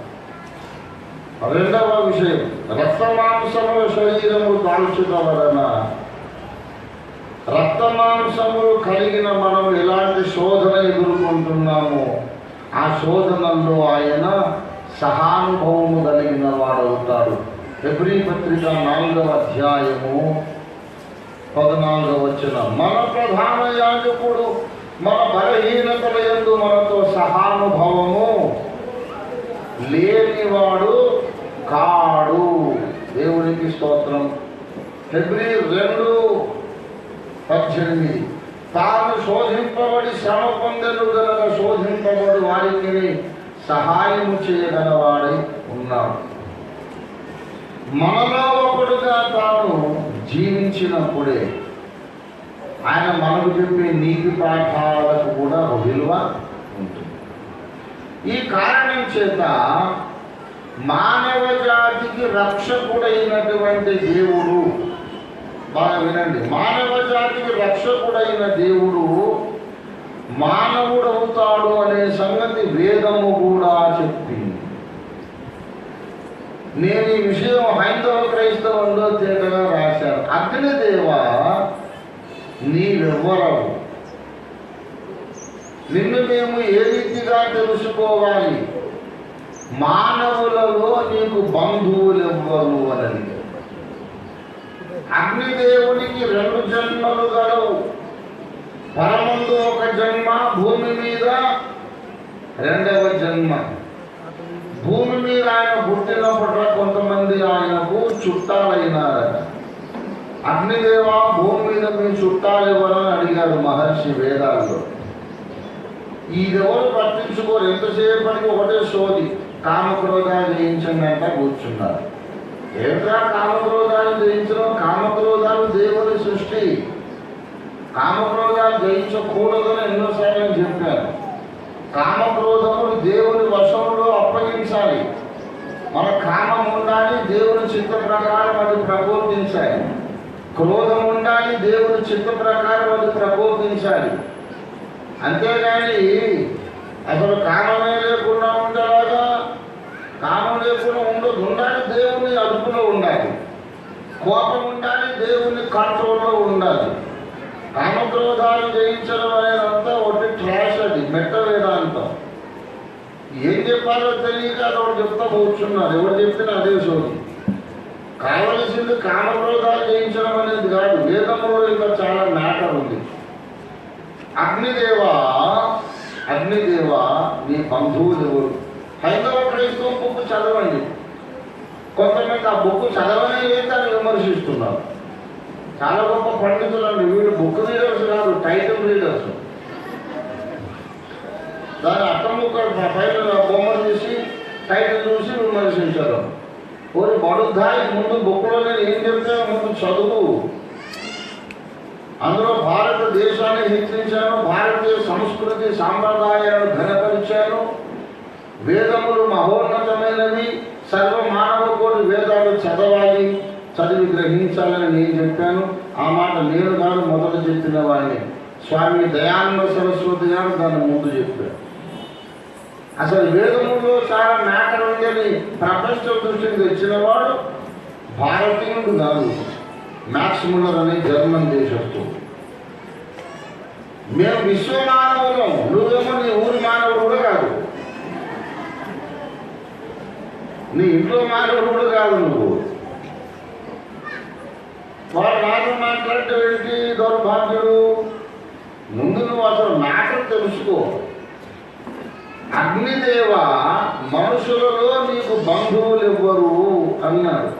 రెండవ విషయం, రక్తమాంసముల శరీరము దాల్చుట వలన రక్తమాంసములు కలిగిన మనం ఎలాంటి శోధన ఎదుర్కొంటున్నామో ఆ శోధనల్లో ఆయన సహానుభవము కలిగిన వాడవుతాడు. హెబ్రీ పత్రిక 4వ అధ్యాయము 14వ వచనం, మన ప్రధాన యాజకుడు మన బలహీనతల యందు మనతో సహానుభవము లేనివాడు కాడు. దేవునికి స్తోత్రం. హెబ్రీ 2:18, తాను శోధింపబడి శ్రమ పొందెను గనక శోధింపబడి వారికి సహాయము చేయగలవాడై ఉన్నాడు. మనలో ఒకడుగా తాను జీవించినప్పుడే ఆయన మనకు చెప్పే నీతి పాఠాలకు కూడా ఒక విలువ ఉంటుంది. ఈ కారణం చేత మానవ జాతికి రక్షకుడైనటువంటి దేవుడు, బాగా వినండి, మానవ జాతికి రక్షకుడైన దేవుడు మానవుడవుతాడు అనే సంగతి వేదము కూడా చెప్పింది. నేను ఈ విషయం హైందవ క్రైస్తవంలో తేటగా రాశాను. అగ్నిదేవ, నీవెవ్వరవు? నిన్ను మేము ఏ రీతిగా తెలుసుకోవాలి? మానవులలో నీకు బంధువులెవ్వరు అని అడిగారు. అగ్నిదేవునికి 2 జన్మలు గలవు. పరమందు ఒక జన్మ, భూమి మీద 2వ జన్మ. భూమి మీద ఆయన పుట్టినప్పట్లో కొంతమంది ఆయనకు చుట్టాలైనారట. అగ్నిదేవ, భూమి మీద మీ చుట్టాలు ఎవరని అడిగారు మహర్షి వేదాల్లో. ఇదెవరు పట్టించుకోరు. ఎంతసేపటికి ఒకటే సోది, కామక్రోధాలు జయించండి అంట కూర్చున్నారు. ఏమిట్రా కామక్రోధాలు జయించడం? కామక్రోధాలు దేవుని సృష్టి. కామక్రోధాలు జయించకూడదని ఎన్నోసార్లు చెప్పాను. కామక్రోధములు దేవుని వశంలో అప్పగించాలి. మన కామం ఉండాలి, దేవుని చిత్త ప్రకారం అది ప్రబోధించాలి. క్రోధం ఉండాలి, దేవుని చిత్త ప్రకారం అది ప్రబోధించాలి. అంతేగాని అసలు కామమే లేకుండా ఉండేలాగా, కామం లేకుండా ఉండాలి, దేవుని అదుపులో ఉండాలి. కోపం ఉండాలి, దేవుని కంట్రోల్లో ఉండాలి. కామక్రోధాలు జయించడం అనేదంతా ఒకటి ట్రాష్, అది మెట్ట వేదాంతం. ఏం చెప్పాలో తెలియక అదొకటి చెప్తా కూర్చున్నారు. ఎవరు చెప్పినా అదే సోది. కావలసింది కామక్రోధాలు జయించడం అనేది కాదు. వేదంలో ఇంకా చాలా మ్యాటర్ ఉంది. అగ్నిదేవ, అగ్నిదేవ, నీ బంధువులు ఎవరు? హైందవ క్రైస్తవ బుక్ చదవండి. కొంతమంది ఆ బుక్ చదవనే దాన్ని విమర్శిస్తున్నారు. చాలా గొప్ప పండితులు అండి వీళ్ళు. బుక్ రీడర్స్ కాదు, టైటిల్ రీడర్స్. దాని అర్థం పైన బొమ్మలు చూసి టైటిల్ చూసి విమర్శించారు. పోనీ బడుద్దాయి ముందు బుక్లో నేను ఏం చెప్తే ముందు చదువు. అందులో భారతదేశాన్ని హెచ్చరించాను, భారతీయ సంస్కృతి సాంప్రదాయాలను ఘనపరిచాను. వేదములు మహోన్నతమైనవి, సర్వ మానవ కోటి వేదాలు చదవాలి, చదివి గ్రహించాలని నేను చెప్పాను. ఆ మాట నేను కాదు, మొదట చెప్పిన వాడిని స్వామి దయానంద సరస్వతి గారు దాన్ని ముందు చెప్పారు. అసలు వేదముల్లో చాలా మ్యాటర్ ఉందని ప్రపంచ దృష్టికి తెచ్చిన వాడు భారతీయుడు కాదు, మ్యాక్స్ ముల్లర్ అనే జర్మన్ దేశస్థుడు. మేము విశ్వ మానవులం, నువ్వేమో నీ ఊరి మానవుడు కూడా కాదు, నీ ఇంట్లో మానవుడు కూడా కాదు నువ్వు. వాడు నాతో మాట్లాడితే ఏంటి దౌర్భాగ్యుడు? ముందు నువ్వు అసలు మ్యాటర్ తెలుసుకో. అగ్నిదేవ, మనుషులలో నీకు బంధువులు ఎవ్వరు అన్నాడు.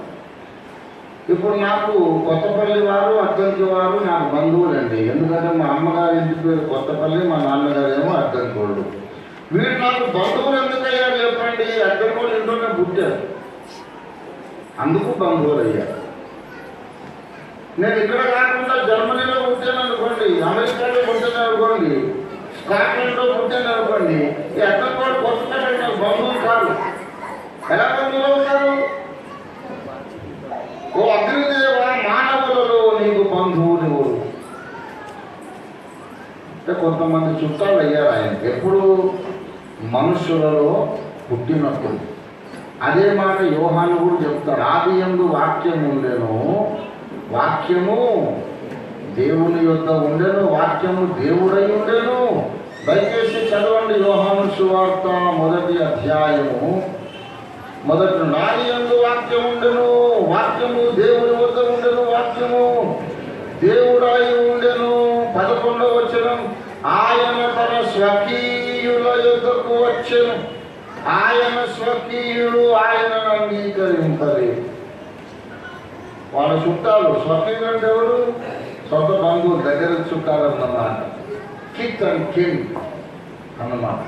ఇప్పుడు నాకు కొత్తపల్లి వారు, అద్దంకి వారు నాకు బంధువులండి. ఎందుకంటే మా అమ్మగారి ఇంటి పేరు కొత్తపల్లి, మా నాన్నగారు ఏమో అద్దంకోళ్ళు. వీళ్ళు నాకు బంధువులు ఎందుకయ్యారు చెప్పండి? అద్దంకోళ్ళు ఇంట్లోనే పుట్టారు, అందుకు బంధువులు అయ్యారు. నేను ఇక్కడ కాకుండా జర్మనీలో పుట్టాను అనుకోండి, అమెరికాలో పుట్టాను అనుకోండి, స్కాట్లాండ్లో పుట్టాను అనుకోండి, ఈ అద్దంకోళ్ళు కొత్తపల్లి నాకు బంధువులు కాదు. ఎలా బంధువులు అవుతారు? ఓ అగ్నిదేవ, మానవులలో నీకు బంధువులు ఎవరు? అంటే కొంతమంది చుట్టాలు అయ్యారు ఆయన. ఎప్పుడు? మనుషులలో పుట్టినప్పుడు. అదే మాట యోహాను కూడా చెప్తారు. ఆదియందు వాక్యం ఉండెను, వాక్యము దేవుని యొద్ద ఉండెను, వాక్యము దేవుడై ఉండెను. దయచేసి చదవండి యోహాను సువార్త 1వ అధ్యాయము 1. ఆదియందు వాక్యం ఉండెను, వాక్యము దేవుని వద్ద ఉండెను, వాక్యము దేవుడై ఉండెను. 11వ వచనం, ఆయన తన స్వకీయుల యొద్దకు వచ్చెను, ఆయన స్వకీయుడు ఆయనను అంగీకరింపలేదు. వాళ్ళ చుట్టాలు, స్వకీయులు అంటే ఎవరు? సొంత బంధువులు, దగ్గర చుట్టాలు అన్నమాట. కిత్ అండ్ కిన్ అన్నమాట.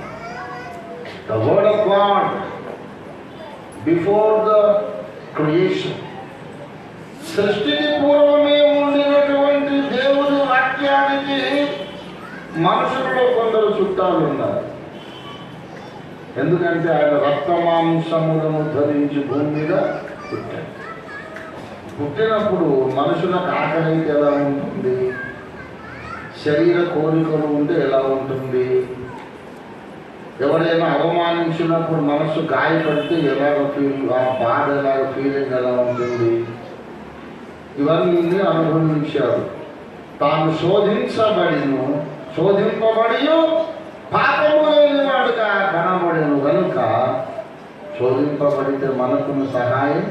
The word of God before the creation, సృష్టికి పూర్వమే ఉండినటువంటి దేవుని వాక్యానికి మనుషుల్లో కొందరు చుట్టాలు ఉన్నారు. ఎందుకంటే ఆయన రక్తమాంసములను ధరించి భూమి మీద పుట్టాడు. పుట్టినప్పుడు మనుషులకు ఆకలి అయితే ఎలా ఉంటుంది, శరీర కోరికలు ఉంటే ఎలా ఉంటుంది, ఎవరైనా అవమానించినప్పుడు మనసు గాయపడితే ఎలాగ ఆ బాధ ఎలాగ ఫీలింగ్ ఎలా ఉంటుంది, ఇవన్నీ అనుభవించాడు. తాను శోధింపబడి పాపము లేని వాడుగా కనబడను కనుక శోధింపబడితే మనకును సహాయం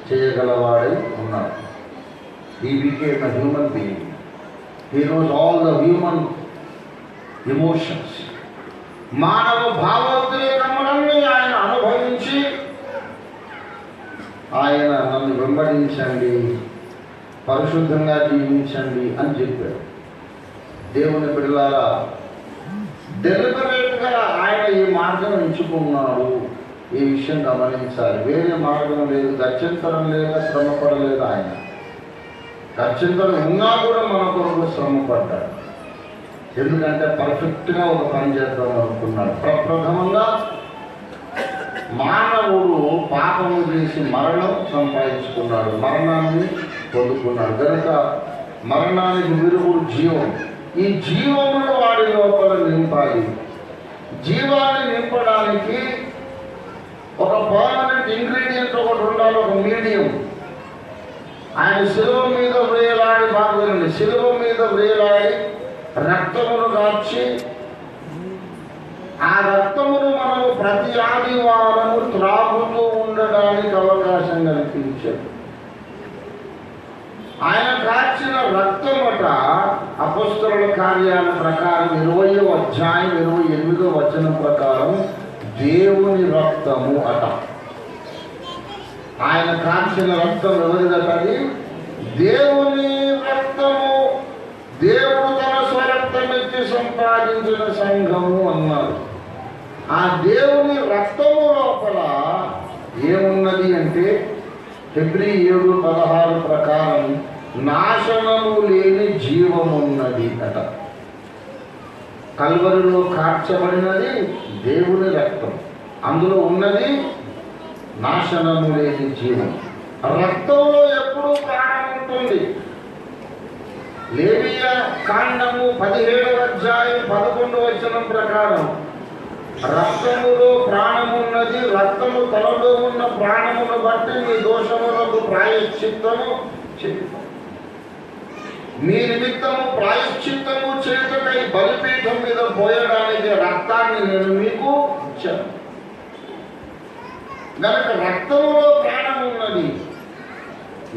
చేయగలవాడై ఉన్నాడు. He became a human being. He knows all the human emotions. మానవ భావోద్రేకములన్నీ ఆయన అనుభవించి ఆయన నన్ను వెంబడించండి, పరిశుద్ధంగా జీవించండి అని చెప్పాడు. దేవుని బిడ్డలారా, డెలిబరేట్గా ఆయన ఈ మార్గం ఎంచుకున్నాడు. ఈ విషయం గమనించాలి. వేరే మార్గం లేదు, గత్యంతరం లేక శ్రమపడలేదు. ఆయన గత్యంతరం ఉన్నా కూడా మన కొరకు శ్రమపడ్డాడు. ఎందుకంటే పర్ఫెక్ట్గా ఒక పని చేద్దాం అనుకున్నాడు. ప్రప్రథమంగా మానవుడు పాపము చేసి మరణం సంపాదించుకున్నాడు, మరణాన్ని పొందుకున్నాడు. కనుక మరణానికి విరుగుడు జీవం. ఈ జీవమును వాడి లోపల నింపాలి. జీవాన్ని నింపడానికి ఒక పర్మనెంట్ ఇంగ్రీడియంట్ ఒకటి ఉండాలి, ఒక మీడియం. ఆయన శిలువ మీద వేలాడి, బాగుందండి, శిలువ మీద వేలాడి రక్తమును కాచి, ఆ రక్తమును మనము ప్రతి ఆదివారము త్రాగుతూ ఉండడానికి అవకాశం కల్పించాడు. ఆయన కాచిన రక్తమట అపొస్తలుల కార్యాల ప్రకారం 20వ అధ్యాయం 28వ వచనం ప్రకారం దేవుని రక్తము అట. ఆయన కాచిన రక్తం ఎవరిదట? అది దేవుని రక్తము. దేవుడు తన స్వరక్తమెత్తి సంపాదించిన సంఘము అన్నారు. ఆ దేవుని రక్తము లోపల ఏమున్నది అంటే హెబ్రీ 7:16 ప్రకారం నాశనము లేని జీవమున్నది అట. కల్వరిలో కార్చబడినది దేవుని రక్తం, అందులో ఉన్నది నాశనము లేని జీవం. రక్తంలో ఎప్పుడూ ప్రాణం ఉంటుంది. లేవియా కాండము 17వ అధ్యాయం 11వ వచనం ప్రకారం రక్తములో ప్రాణమున్నది, రక్తము తనలో ఉన్న ప్రాణమును బట్టి మీ దోషములకు ప్రాయశ్చిత్తము మీ నిమిత్తము ప్రాయశ్చిత్తము చేతకై బలిపీఠం మీద పోయడానికి రక్తాన్ని నేను మీకు ఇచ్చాను. కనుక రక్తములో ప్రాణం ఉన్నది.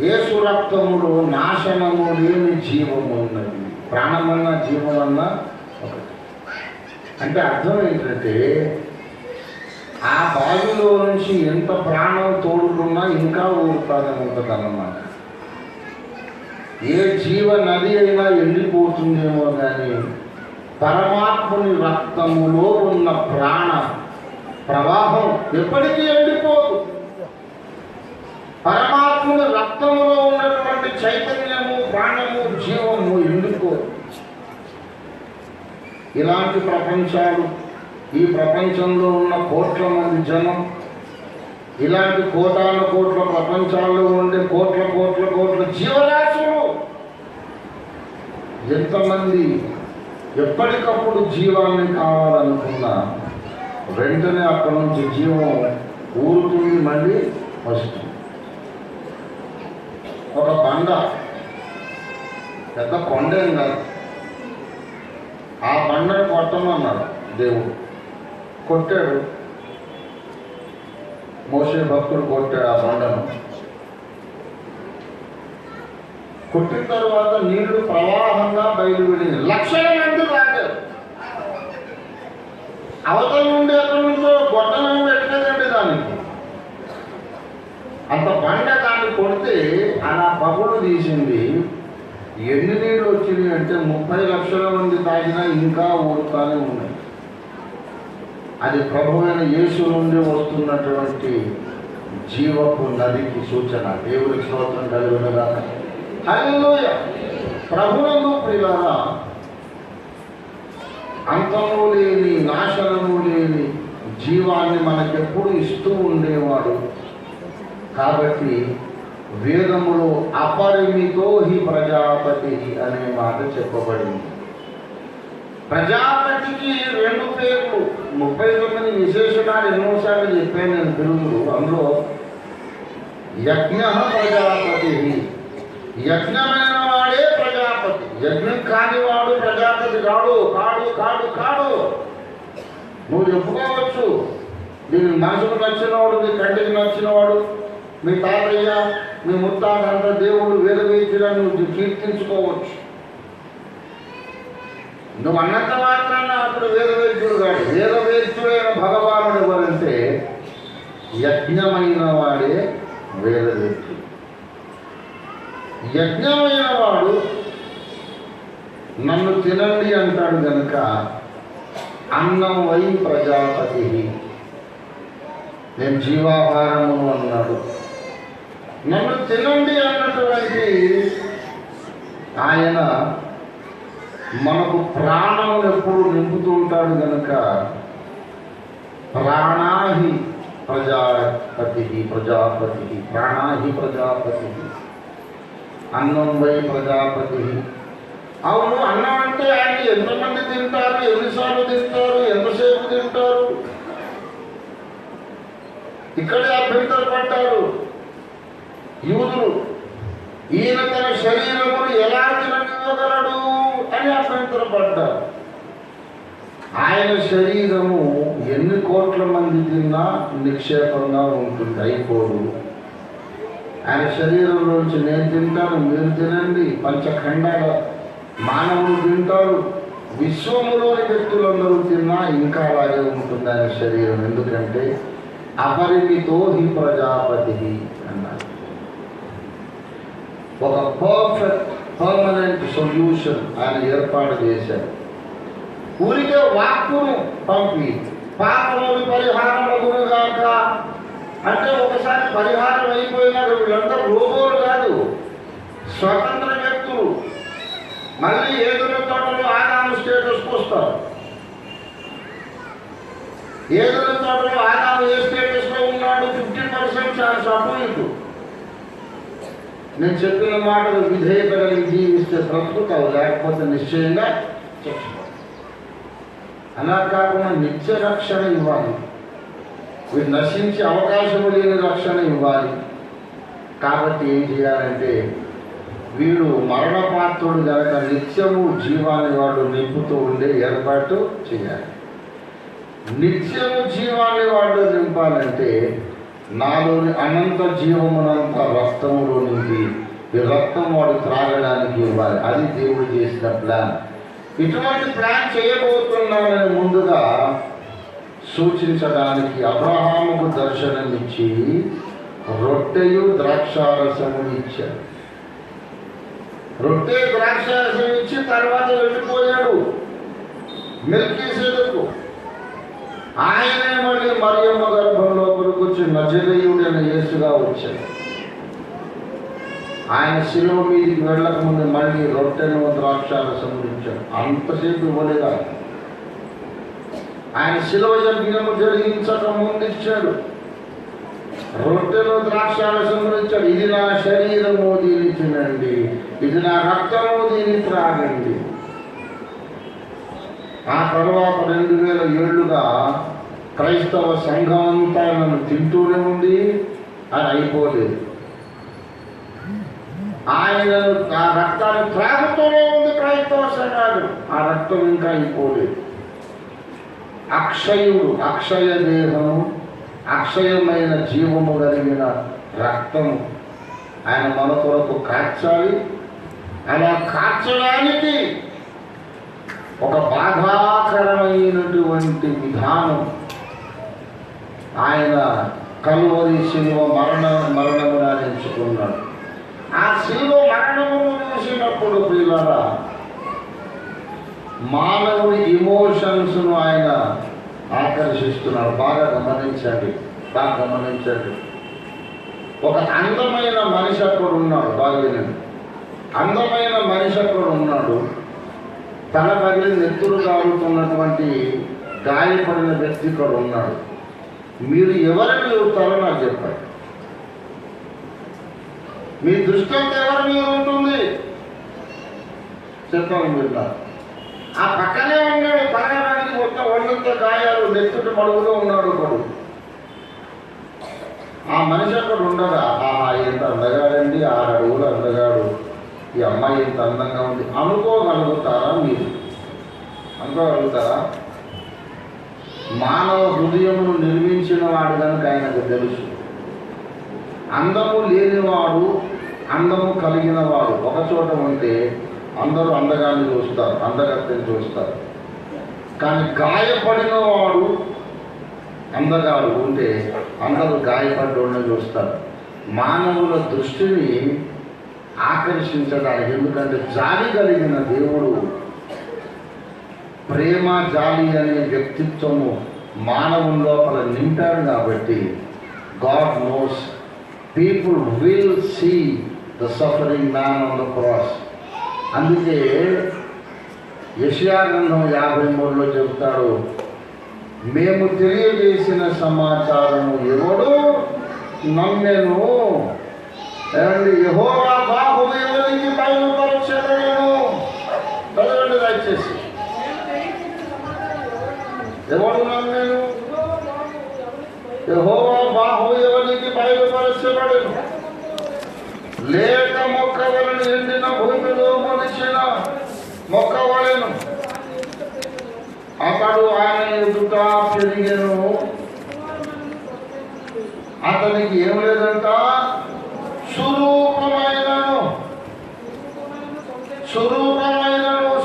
యేసు రక్తములో నాశనము లేని జీవము ఉన్నది. ప్రాణమన్నా జీవమన్నా ఒకటి. అంటే అర్థం ఏంటంటే ఆ బావిలో నుంచి ఎంత ప్రాణం తోడుకున్నా ఇంకా ఊరుతాదని ఉంటుంది అన్నమాట. ఏ జీవ నది అయినా ఎండిపోతుందేమో కానీ పరమాత్ముని రక్తములో ఉన్న ప్రాణ ప్రవాహం ఎప్పటికీ ఎండిపోదు. పరమాత్ముని రక్తములో ఉన్నటువంటి చైతన్యము, ప్రాణము, జీవము ఎండిపోదు. ఇలాంటి ప్రపంచాలు, ఈ ప్రపంచంలో ఉన్న కోట్ల మంది జనం, ఇలాంటి కోటాను కోట్ల ప్రపంచాల్లో ఉండే కోట్ల కోట్ల కోట్ల జీవరాశులు, ఎంతమంది ఎప్పటికప్పుడు జీవాన్ని కావాలనుకున్నా వెంటనే అక్కడి నుంచి జీవం ఊరుతుంది, మళ్ళీ వస్తుంది. ఒక బండ, పెద్ద కొండ ఏం కాదు, ఆ బండను కొట్టమన్నాడు దేవుడు. కొట్టాడు. మోషే భక్తుడు కొట్టాడు ఆ బండను. కొట్టిన తర్వాత నీళ్లు ప్రవాహంగా బయలువెళ్ళింది. లక్షల మంది రాగారు. అవతల నుండి ఎక్కడి నుంచో గొట్టలం పెట్టలేదండి దానికి. అంత బండ దాన్ని కొడితే అలా పగులు తీసింది. ఎన్ని నీళ్ళు వచ్చినాయి అంటే 30 లక్షల మంది తాగినా ఇంకా ఊరుతానే ఉన్నాయి. అది ప్రభువైన యేసు నుండి వస్తున్నటువంటి జీవపు నదికి సూచన. దేవునికి స్తోత్రం కలుగునుగాక. హల్లెలూయా. ప్రభువునందు ప్రియులారా, అంతము లేని, నాశనము లేని జీవాన్ని మనకెప్పుడు ఇస్తూ ఉండేవాడు. కాబట్టి వేదములో అపరిమితో హి ప్రజాపతి అనే మాట చెప్పబడింది. ప్రజాపతికి 2 పేర్లు, 39 విశేషణాలు ఎన్నోసార్లు చెప్పాను నేను తెలుగులో. అందులో యజ్ఞ ప్రజాపతి, యజ్ఞమైన వాడే ప్రజాపతి. యజ్ఞం కానివాడు ప్రజాపతి కాడు కాడు కాడు కాడు. నువ్వు చెప్పుకోవచ్చు, నీకు మనసుకు నచ్చినవాడు, నీ కంటికి నచ్చినవాడు, మీ తాతయ్య, మీ ముత్తాత దేవుడు వేదవేద్యులను నువ్వు కీర్తించుకోవచ్చు. నువ్వు అన్నంత మాత్రాన అప్పుడు వేదవేద్యుడు కాదు. వేదవేద్యుడైన భగవానుడు ఎవరంటే యజ్ఞమైన వాడే వేదవేద్యుడు. యజ్ఞమైన వాడు నన్ను తినండి అంటాడు కనుక అన్నం వై ప్రజాపతి, నేను జీవాహారము అన్నాడు. నన్ను తినండి అన్నటువంటి ఆయన మనకు ప్రాణం ఎప్పుడు నింపుతూ ఉంటాడు కనుక ప్రాణాహి ప్రజాపతి, ప్రజాపతి ప్రాణాహి ప్రజాపతి, అన్నం వై ప్రజాపతి. అవును, అన్నం అంటే ఆయన ఎంతమంది తింటారు, ఎన్నిసార్లు తింటారు, ఎంతసేపు తింటారు? ఇక్కడే అభ్యంతరపడ్డారు యూదులు. ఈయన తన శరీరమును ఎలా తిననివ్వగలడు అని అభ్యంతరపడ్డారు. ఆయన శరీరము ఎన్ని కోట్ల మంది తిన్నా నిక్షేపంగా ఉంటుంది, అయిపోదు. ఆయన శరీరంలోంచి నేను తింటాను, మీరు తినండి, పంచఖండాల మానవులు తింటారు, విశ్వములోని వ్యక్తులందరూ తిన్నా ఇంకా అలాగే ఉంటుంది ఆయన శరీరం. ఎందుకంటే అపరిమితో హి ప్రజాపతి అన్నారు. ఒక పర్మనెంట్ సొల్యూషన్ ఆయన ఏర్పాటు చేశారు. ఊరికే వాక్కును పంపి పాపములు పరిహారమగునుగాక అంటే ఒకసారి పరిహారం అయిపోయినారు. వీళ్ళందరూ రోబోలు కాదు, స్వతంత్ర వ్యక్తులు. మళ్ళీ ఏదైనా తోటలో ఆదాము స్టేటస్కి వస్తారు. ఏదైనా తోటలో ఆదాము ఏ స్టేటస్లో ఉన్నాడు, 50% ఛాన్స్ అటు ఇటు. నేను చెప్పిన మాటలు విధేయత కలిగి జీవిస్తే బ్రతుకుతావు, లేకపోతే నిశ్చయంగా చచ్చిపోతావు. అలా కాకుండా నిత్య రక్షణ ఇవ్వాలి. వీడు నశించే అవకాశం లేని రక్షణ ఇవ్వాలి. కాబట్టి ఏం చేయాలంటే వీడు మరణపాత్రుడు కనుక నిత్యము జీవాన్ని వాడు నింపుతూ ఉండే ఏర్పాటు చేయాలి. నిత్యము జీవాన్ని వాడు నింపాలంటే నాలోని అనంత జీవమునంత రక్తములో నింపి ఈ రక్తం వాడు త్రాగడానికి ఇవ్వాలి. అది దేవుడు చేసిన ప్లాన్. ఇటువంటి ప్లాన్ చేయబోతున్నానని ముందుగా సూచించడానికి అబ్రహాముకు దర్శనమిచ్చి రొట్టెయు ద్రాక్షారసము ఇచ్చాడు. రొట్టె ద్రాక్షారసం ఇచ్చి తర్వాత వెళ్ళిపోయాడు మెల్కీసెదెకు. ఆయనే మళ్ళీ మరియమ్మ గర్భంలో కొనుకొచ్చి నజరేయుడైన యేసుగా వచ్చాడు. ఆయన శిలువ మీదికి వెళ్ళక ముందు మళ్ళీ రొట్టెను ద్రాక్షారసం ఇచ్చాడు. అంతసేపు ఇవ్వలేదా? ఆయన శిలువ యజ్ఞము జరిగించక ముందు ఇచ్చాడు. రొట్టెను ద్రాక్షారసం ఇచ్చాడు. ఇది నా శరీరము, దీన్ని తినండి, ఇది నా రక్తము, దీన్ని త్రాగండి. ఆ తర్వాత 2000 ఏళ్లుగా క్రైస్తవ సంఘం అంతా నన్ను తింటూనే ఉంది, అది అయిపోలేదు. ఆయన ఆ రక్తాన్ని త్రాగుతూనే ఉంది క్రైస్తవ సంఘాలు, ఆ రక్తం ఇంకా అయిపోలేదు. అక్షయుడు, అక్షయ దేహము, అక్షయమైన జీవము కలిగిన రక్తము ఆయన మన కొరకు కార్చాలి. అలా కార్చడానికి ఒక బాధాకరమైనటువంటి విధానం ఆయన కల్వరి శిలువ మరణముగా ఎంచుకున్నాడు. ఆ శిలువ మరణమును చూసినప్పుడు ప్రియులారా, మానవుడి ఇమోషన్స్ను ఆయన ఆకర్షిస్తున్నాడు. బాగా గమనించండి. ఒక అందమైన మనిషి అక్కడ ఉన్నాడు. బాగా అందమైన మనిషి అక్కడ ఉన్నాడు. తల పగిలి నెత్తురు కాలుతున్నటువంటి గాయపడిన వ్యక్తి ఇక్కడ ఉన్నాడు. మీరు ఎవరిని చూస్తారో నాకు చెప్పండి. మీ దృష్టి అంతా ఎవరి మీద ఉంటుంది చెప్పాలి. మీరు ఆ పక్కనే ఉన్నాడు, తలగానికి మొత్తం ఒళ్ళంతా గాయాలు, నెత్తుటి మడుగులో ఉన్నాడు ఒకడు. ఆ మనిషి అక్కడ ఉండగా, ఎంత అందగాడండి, 6 అడుగులు అందగాడు, ఈ అమ్మాయి ఎంత అందంగా ఉంది అనుకోగలుగుతారా? మీరు అనుకోగలుగుతారా? మానవ హృదయమును నిర్మించిన వాడు కనుక ఆయనకు తెలుసు. అందము లేనివాడు, అందము కలిగిన వాడు ఒక చోట ఉంటే అందరూ అందగాన్ని చూస్తారు, అందగత్తెని చూస్తారు. కానీ గాయపడిన వాడు అందగాడు ఉంటే అందరూ గాయపడ్డోడిని చూస్తారు. మానవుల దృష్టిని ఆకర్షించడానికి, ఎందుకంటే జాలి కలిగిన దేవుడు, ప్రేమ జాలి అనే వ్యక్తిత్వము మానవుని లోపల నింపాడు కాబట్టి God knows people will see the suffering man on the cross. అందుకే యెషయా గ్రంథం 53లో చెబుతాడు, మేము తెలియజేసిన సమాచారము ఎవడు నమ్మెను, యెహోవా బాహువు ఎవరికి బయలుపరచెను. చదవండి దయచేసి. ఎవడు నమ్మెను? యెహోవా బాహువు ఎవరికి బయలుపరచబడెను. లేక మొక్క వలన ఎండిన భూమిలో మొలిచిన మొక్క వలెను అతడు ఆయన ఎదుట పెరిగెను. అతనికి ఏం లేదంట, సురూపమైనను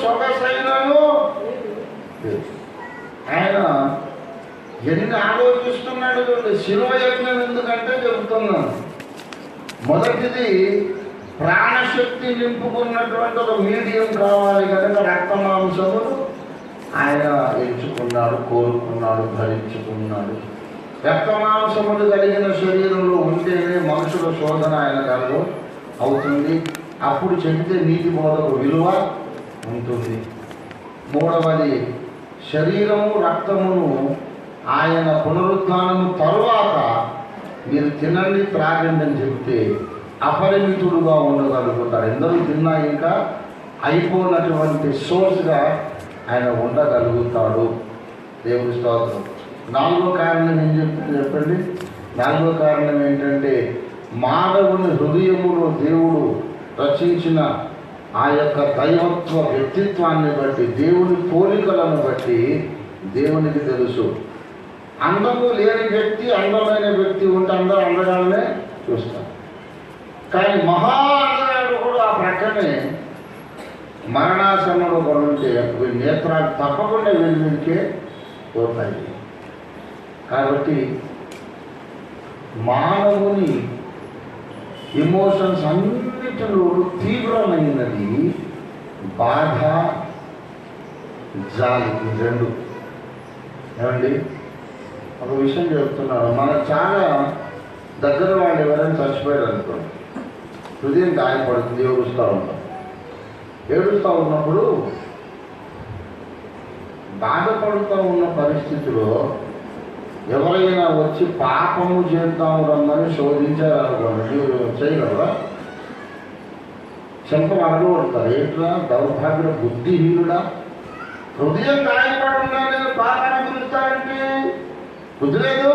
సొగసైనను. ఆయన ఎన్ని ఆలోచిస్తున్నాడు. శిలువ యజ్ఞం ఎందుకంటే చెబుతున్నాను, మొదటిది ప్రాణశక్తి నింపుకున్నటువంటి ఒక మీడియం కావాలి కనుక రక్త మాంసములు ఆయన ఎంచుకున్నాడు, కోరుకున్నాడు, ధరించుకున్నాడు. రక్త మాంసములు కలిగిన శరీరంలో ఉంటేనే మనుషుల శోధన ఆయన కలుగు అవుతుంది. అప్పుడు చెబితే నీతి బోధకు విలువ ఉంటుంది. మూడవది, శరీరము రక్తమును ఆయన పునరుద్ధానము తరువాత మీరు తినండి, త్రాగండి అని చెప్తే అపరిమితుడుగా ఉండగలుగుతాడు. ఎందరూ తిన్నా ఇంకా అయిపోయినటువంటి సోర్స్గా ఆయన ఉండగలుగుతాడు. దేవుడి స్తోత్రం. 4వ కారణం ఏం చెప్పండి. 4వ కారణం ఏంటంటే, మానవుని హృదయములో దేవుడు రచించిన ఆ యొక్క దైవత్వ వ్యక్తిత్వాన్ని బట్టి, దేవుని పోలికలను బట్టి దేవునికి తెలుసు. అందము లేని వ్యక్తి, అందమైన వ్యక్తి ఉంటే అందరూ అందగానే చూస్తారు. కానీ మహా అందగాడు కూడా ఆ ప్రక్కనే మరణాసనంలో ఉంటే నేత్రాలు తప్పకుండా వీళ్ళకే పోతాయి. కాబట్టి మానవుని ఎమోషన్స్ అన్నిటిలో తీవ్రమైనది బాధ, జాలి. ఈ రెండు. ఏమండి, ఒక విషయం చెప్తున్నాను. మనకు చాలా దగ్గర వాళ్ళు ఎవరైనా చచ్చిపోయారు అనుకోండి, హృదయం గాయపడుతుంది, ఏడుస్తూ ఉన్నప్పుడు బాధపడుతూ ఉన్న పరిస్థితిలో ఎవరైనా వచ్చి పాపము చేద్దాము రమ్మని శోధించారనుకోండి, మీరు చేయగలరా? చెంపలు అడగబడతారు. ఏంట్రా దౌర్భాగ్య బుద్ధిహీనుడా, హృదయం గాయపడున్నా నేను పాపాన్ని పిలుస్తానంటే బుద్ధి లేదు,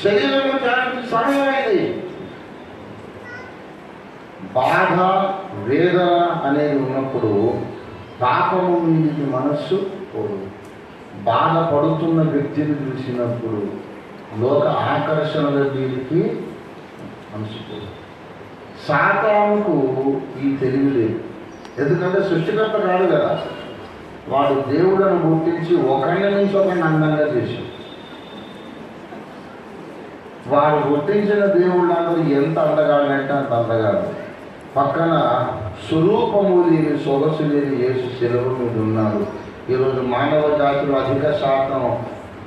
శరీరంలో త్యాగానికి సమయమైంది. బాధ వేదన అనేది ఉన్నప్పుడు పాపము మీది మనస్సు పోదు. బాధపడుతున్న వ్యక్తిని చూసినప్పుడు లోక ఆకర్షణల మీదికి మనసు పోదు. సాతానుకు ఈ తెలివి లేదు, ఎందుకంటే సృష్టికర్త కాదు కదా. వాడు దేవుడను గుర్తించి ఒకరిని నుంచి ఒకరిని అందంగా చేశాడు. వాడు గుర్తించిన దేవుళ్ళందరూ ఎంత అందగాడంటే అంత అందగాడు. పక్కన స్వరూపము లేని సొగసు లేని యేసు శిలువ మీద ఉన్నాడు. ఈరోజు మానవ జాతిలో అధిక శాతం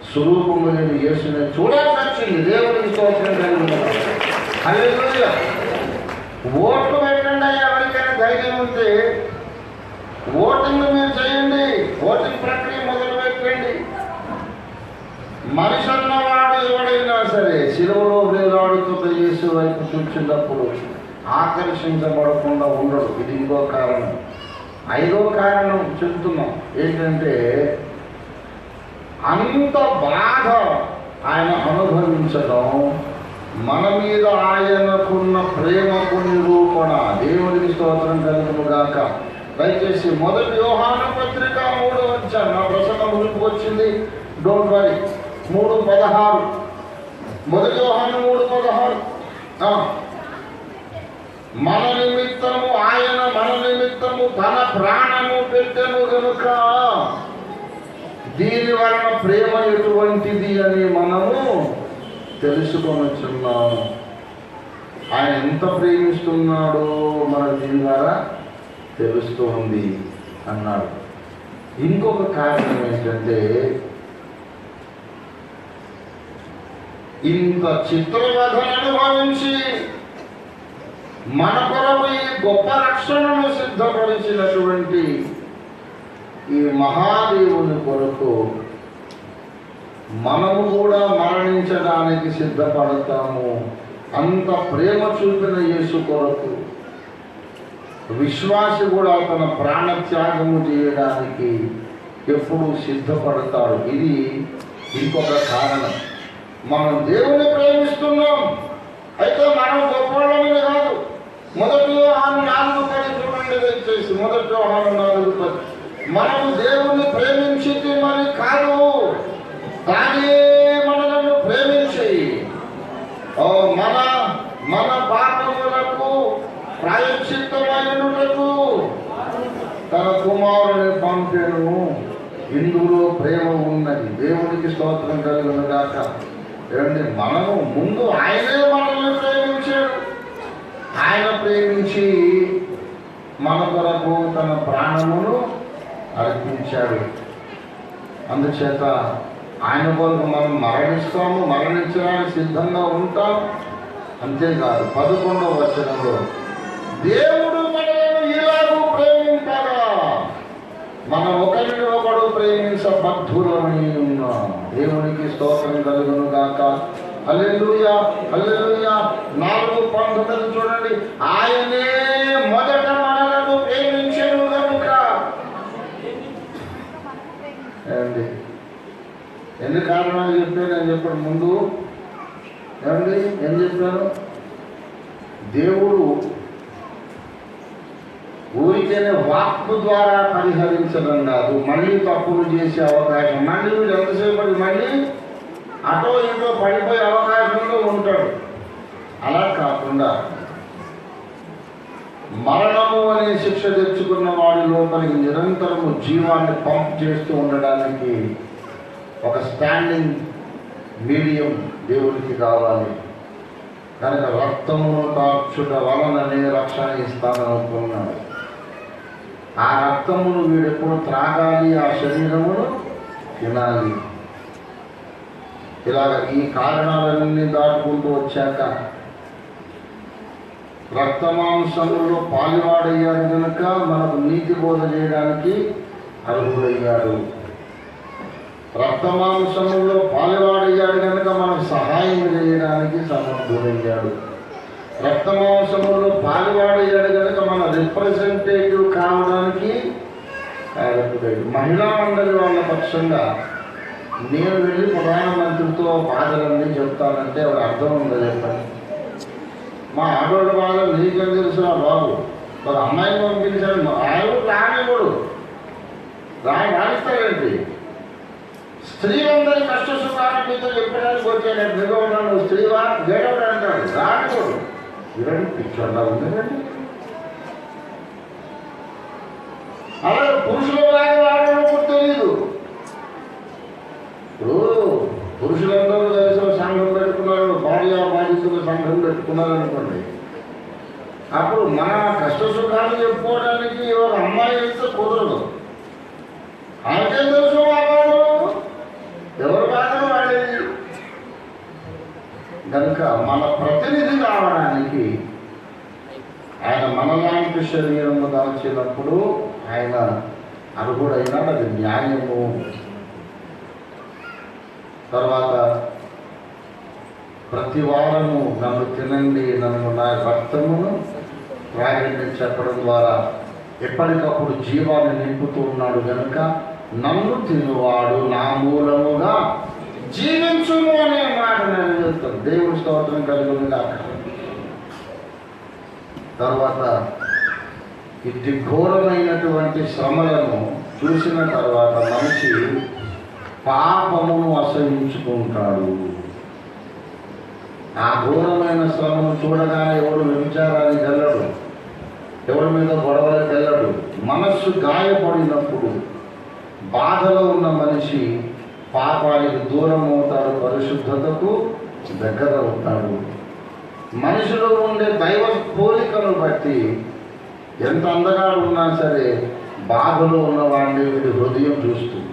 స్వరూపము లేని యేసుని చూడాల్సి వచ్చింది. దేవుడికి స్తోత్రం కలిగి హల్లెలూయా. ఓట్లు పెట్టండి, ఎవరికైనా ధైర్యం ఉంటే ఓటింగ్ మీరు చేయండి, ఓటింగ్ ప్రక్రియ మొదలు పెట్టండి. మనిషి అన్నవాడు ఎవడైనా సరే శిలువలో వేలాడుతున్న యేసు వైపు చూసినప్పుడు ఆకర్షించబడకుండా ఉండడు. ఇది ఇంకో కారణం. 5వ కారణం చెప్తున్నాం ఏంటంటే, అంత బాధ ఆయన అనుభవించడం మన మీద ఆయనకున్న ప్రేమకు నిరూపణ. దేవుడికి స్తోత్రం కలుగును గాక. దయచేసి 1 యోహాను పత్రిక 3వ అధ్యాయం, నా ప్రసంగం ముందుకు వచ్చింది, డోంట్ వరీ. 3:16, 1 యోహాను 3:16. మన నిమిత్తము ఆయన మన నిమిత్తము తన ప్రాణము పెట్టెను కనుక దీని వలన ప్రేమ ఎటువంటిది అని మనము తెలుసుకొనుచున్నాము. ఆయన ఎంత ప్రేమిస్తున్నాడో మనకు దీని ద్వారా తెలుస్తూ ఉంది అన్నాడు. ఇంకొక కారణం ఏంటంటే, ఇంత చిత్రవధను అనుభవించి మన కొరకు ఈ గొప్ప రక్షణను సిద్ధపరిచినటువంటి ఈ మహాదేవుని కొరకు మనము కూడా మరణించడానికి సిద్ధపడతాము. అంత ప్రేమ చూపిన యేసు కొరకు విశ్వాసి కూడా తన ప్రాణత్యాగము చేయడానికి ఎప్పుడు సిద్ధపడతాడు. ఇది ఇంకొక కారణం. మనం దేవుని ప్రేమిస్తున్నాం, అయితే మనం గొప్పవాళ్ళమని కాదు. 1 యోహాను 4:10 చూడండి దయచేసి. 1 యోహాను 4:10. మనము దేవుని ప్రేమించింది మరి కాదు, తానే మనలను ప్రేమించి మన పాపములకు ప్రాయశ్చిత్తమైనటకు తన కుమారుని పంపెను. ఇందులో ప్రేమ ఉన్నది. దేవునికి స్తోత్రం కలుగును గాక. ఏమండి, మనము ముందు ఆయనే మనల్ని ప్రేమించాడు. ఆయన ప్రేమించి మన కొరకు తన ప్రాణమును అర్పించాడు. అందుచేత ఆయన కొరకు మనం మరణిస్తాము, మరణించడానికి సిద్ధంగా ఉంటాం. అంతేకాదు 11వ వచనంలో దేవుడు మనలను ఇలాగూ ప్రేమింపగా మనం ఒకరిని ఒకడు ప్రేమించబద్ధులమై ఉన్నాం. దేవునికి స్తోత్రం కలుగును గాక. హల్లెలూయా, హల్లెలూయా. 4:19 చూడండి. ఆయనే మొదట మనలను ప్రేమించెను గనుక. ఏమండి, ఎన్ని కారణాలు చెప్పాను నేను చెప్పాను ముందు. ఏమండి, ఏం చెప్పాను? దేవుడు ఊరికేనే వాక్కు ద్వారా పరిహరించడం కాదు, మళ్ళీ తప్పులు చేసే అవకాశం. మళ్ళీ వీడు ఎంతసేపటి మళ్ళీ అటో ఇంటో పడిపోయే అవకాశంలో ఉంటాడు. అలా కాకుండా మరణము అనే శిక్ష తెచ్చుకున్న వాడి లోపలికి నిరంతరము జీవాన్ని పంప్ చేస్తూ ఉండడానికి ఒక స్టాండింగ్ మీడియం దేవుడికి కావాలి. కనుక రక్తమును తార్చుట వలననే రక్షణ ఇస్తాననుకున్నాడు. ఆ రక్తమును వీడెప్పుడు త్రాగాలి, ఆ శరీరమును తినాలి. ఇలాగ ఈ కారణాలన్నీ దాటుకుంటూ వచ్చాక రక్తమాంసములో పాలువాడయ్యాడు కనుక మనకు నీతి బోధ చేయడానికి అర్హుడయ్యాడు. రక్తమాంసములో పాలువాడయ్యాడు కనుక మనకు సహాయం చేయడానికి సమర్థుడయ్యాడు. రక్తమాంసములో పాలువాడయ్యాడు కనుక మన రిప్రజెంటేటివ్ కావడానికి కారకుడయ్యాడు. మహిళా మండలి వాళ్ళ పక్షంగా నేను వెళ్ళి ప్రధానమంత్రితో బాధలన్నీ చెప్తానంటే ఒక అర్థం ఉందో చెప్పండి. మా ఆడవాళ్ళ బాధలు నీకేం తెలుసురా బాబు, ఒక అమ్మాయిని పంపించాడు ఆయన రానివ్వడు, రాణిస్తాడండి. స్త్రీలందరి కష్ట సుఖాన్ని మీతో చెప్పడానికి వచ్చాడు, నిలవన్నాడు స్త్రీవా గేడవడు అంటాడు, రానివ్వడు. ఇవన్నీ పిచ్చోళ్ళ ఉందండి. అలాగే పురుషులు రావడం తెలీదు. ఇప్పుడు పురుషులందరూ కలిసి సంఘం పెట్టుకున్నారు, భార్య బాధితులు సంఘం పెట్టుకున్నారు అనుకోండి. అప్పుడు మన కష్ట సుఖాలు చెప్పుకోవడానికి ఒక అమ్మాయి అయితే కుదరదు. ఆమెకేం తెలుసు ఆ బాధలు, ఎవరు బాధలు వాడేది. కనుక మన ప్రతినిధి కావడానికి ఆయన మనలాంటి శరీరము దాల్చినప్పుడు ఆయన అర్హుడైనా అది న్యాయము. తర్వాత ప్రతి వారము నన్ను తినండి, నన్ను నా రక్తమును త్రాగండి చెప్పడం ద్వారా ఎప్పటికప్పుడు జీవాన్ని నింపుతూ ఉన్నాడు. కనుక నన్ను తినువాడు నా మూలముగా జీవించును అనే మాట నెరవేరుతాం. దేవుని స్తోత్రం కలుగును గాక. తర్వాత ఇట్టి ఘోరమైనటువంటి శ్రమలను చూసిన తర్వాత మనిషి పాపమును అసహించుకుంటాడు. ఆ ఘోరమైన శ్రమను చూడగానే ఎవడు వ్యభిచారానికి వెళ్ళడు, ఎవరి మీద గొడవలకు వెళ్ళడు. మనస్సు గాయపడినప్పుడు బాధలో ఉన్న మనిషి పాపానికి దూరం అవుతాడు, పరిశుద్ధతకు దగ్గర అవుతాడు. మనిషిలో ఉండే దైవ పోలికను బట్టి ఎంత అందగాడు ఉన్నా సరే బాధలో ఉన్నవాడిని వీడి హృదయం చూస్తుంది.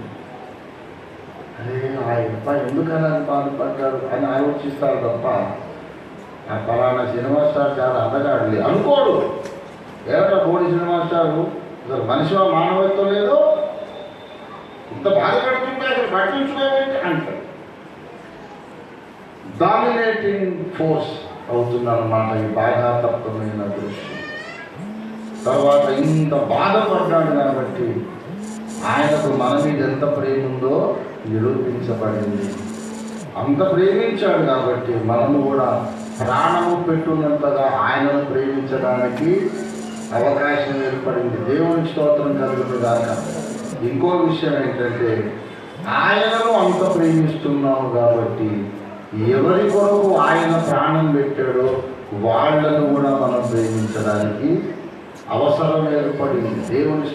అరే ఆ అబ్బాయి ఎందుకని బాధపడ్డాడు అని ఆలోచిస్తాడు తప్ప ఆ ఫలానా సినిమా స్టార్ చాలా అందగాడులే అనుకోడు. ఏమిటా కోడి సినిమా స్టారు అసలు మనిషిలో మానవత్వం లేదు, ఇంత బాధపడుతుంటే అసలు పట్టించుకోవాలి అంటాడు. డామినేటింగ్ ఫోర్స్ అవుతుందన్నమాట ఈ బాధాతత్వమైన దృశ్యం. తర్వాత ఇంత బాధపడ్డాడు కాబట్టి ఆయనకు మన మీద ఎంత ప్రేమ ఉందో నిరూపించబడింది. అంత ప్రేమించాడు కాబట్టి మనము కూడా ప్రాణము పెట్టున్నంతగా ఆయనను ప్రేమించడానికి అవకాశం ఏర్పడింది. దేవుని స్తోత్రం కలుగును గాక. ఇంకో విషయం ఏంటంటే ఆయనను అంత ప్రేమిస్తున్నాము కాబట్టి ఎవరి కొరకు ఆయన ప్రాణం పెట్టాడో వాళ్ళను కూడా మనం ప్రేమించడానికి అవసరం ఏర్పడింది. దేవుని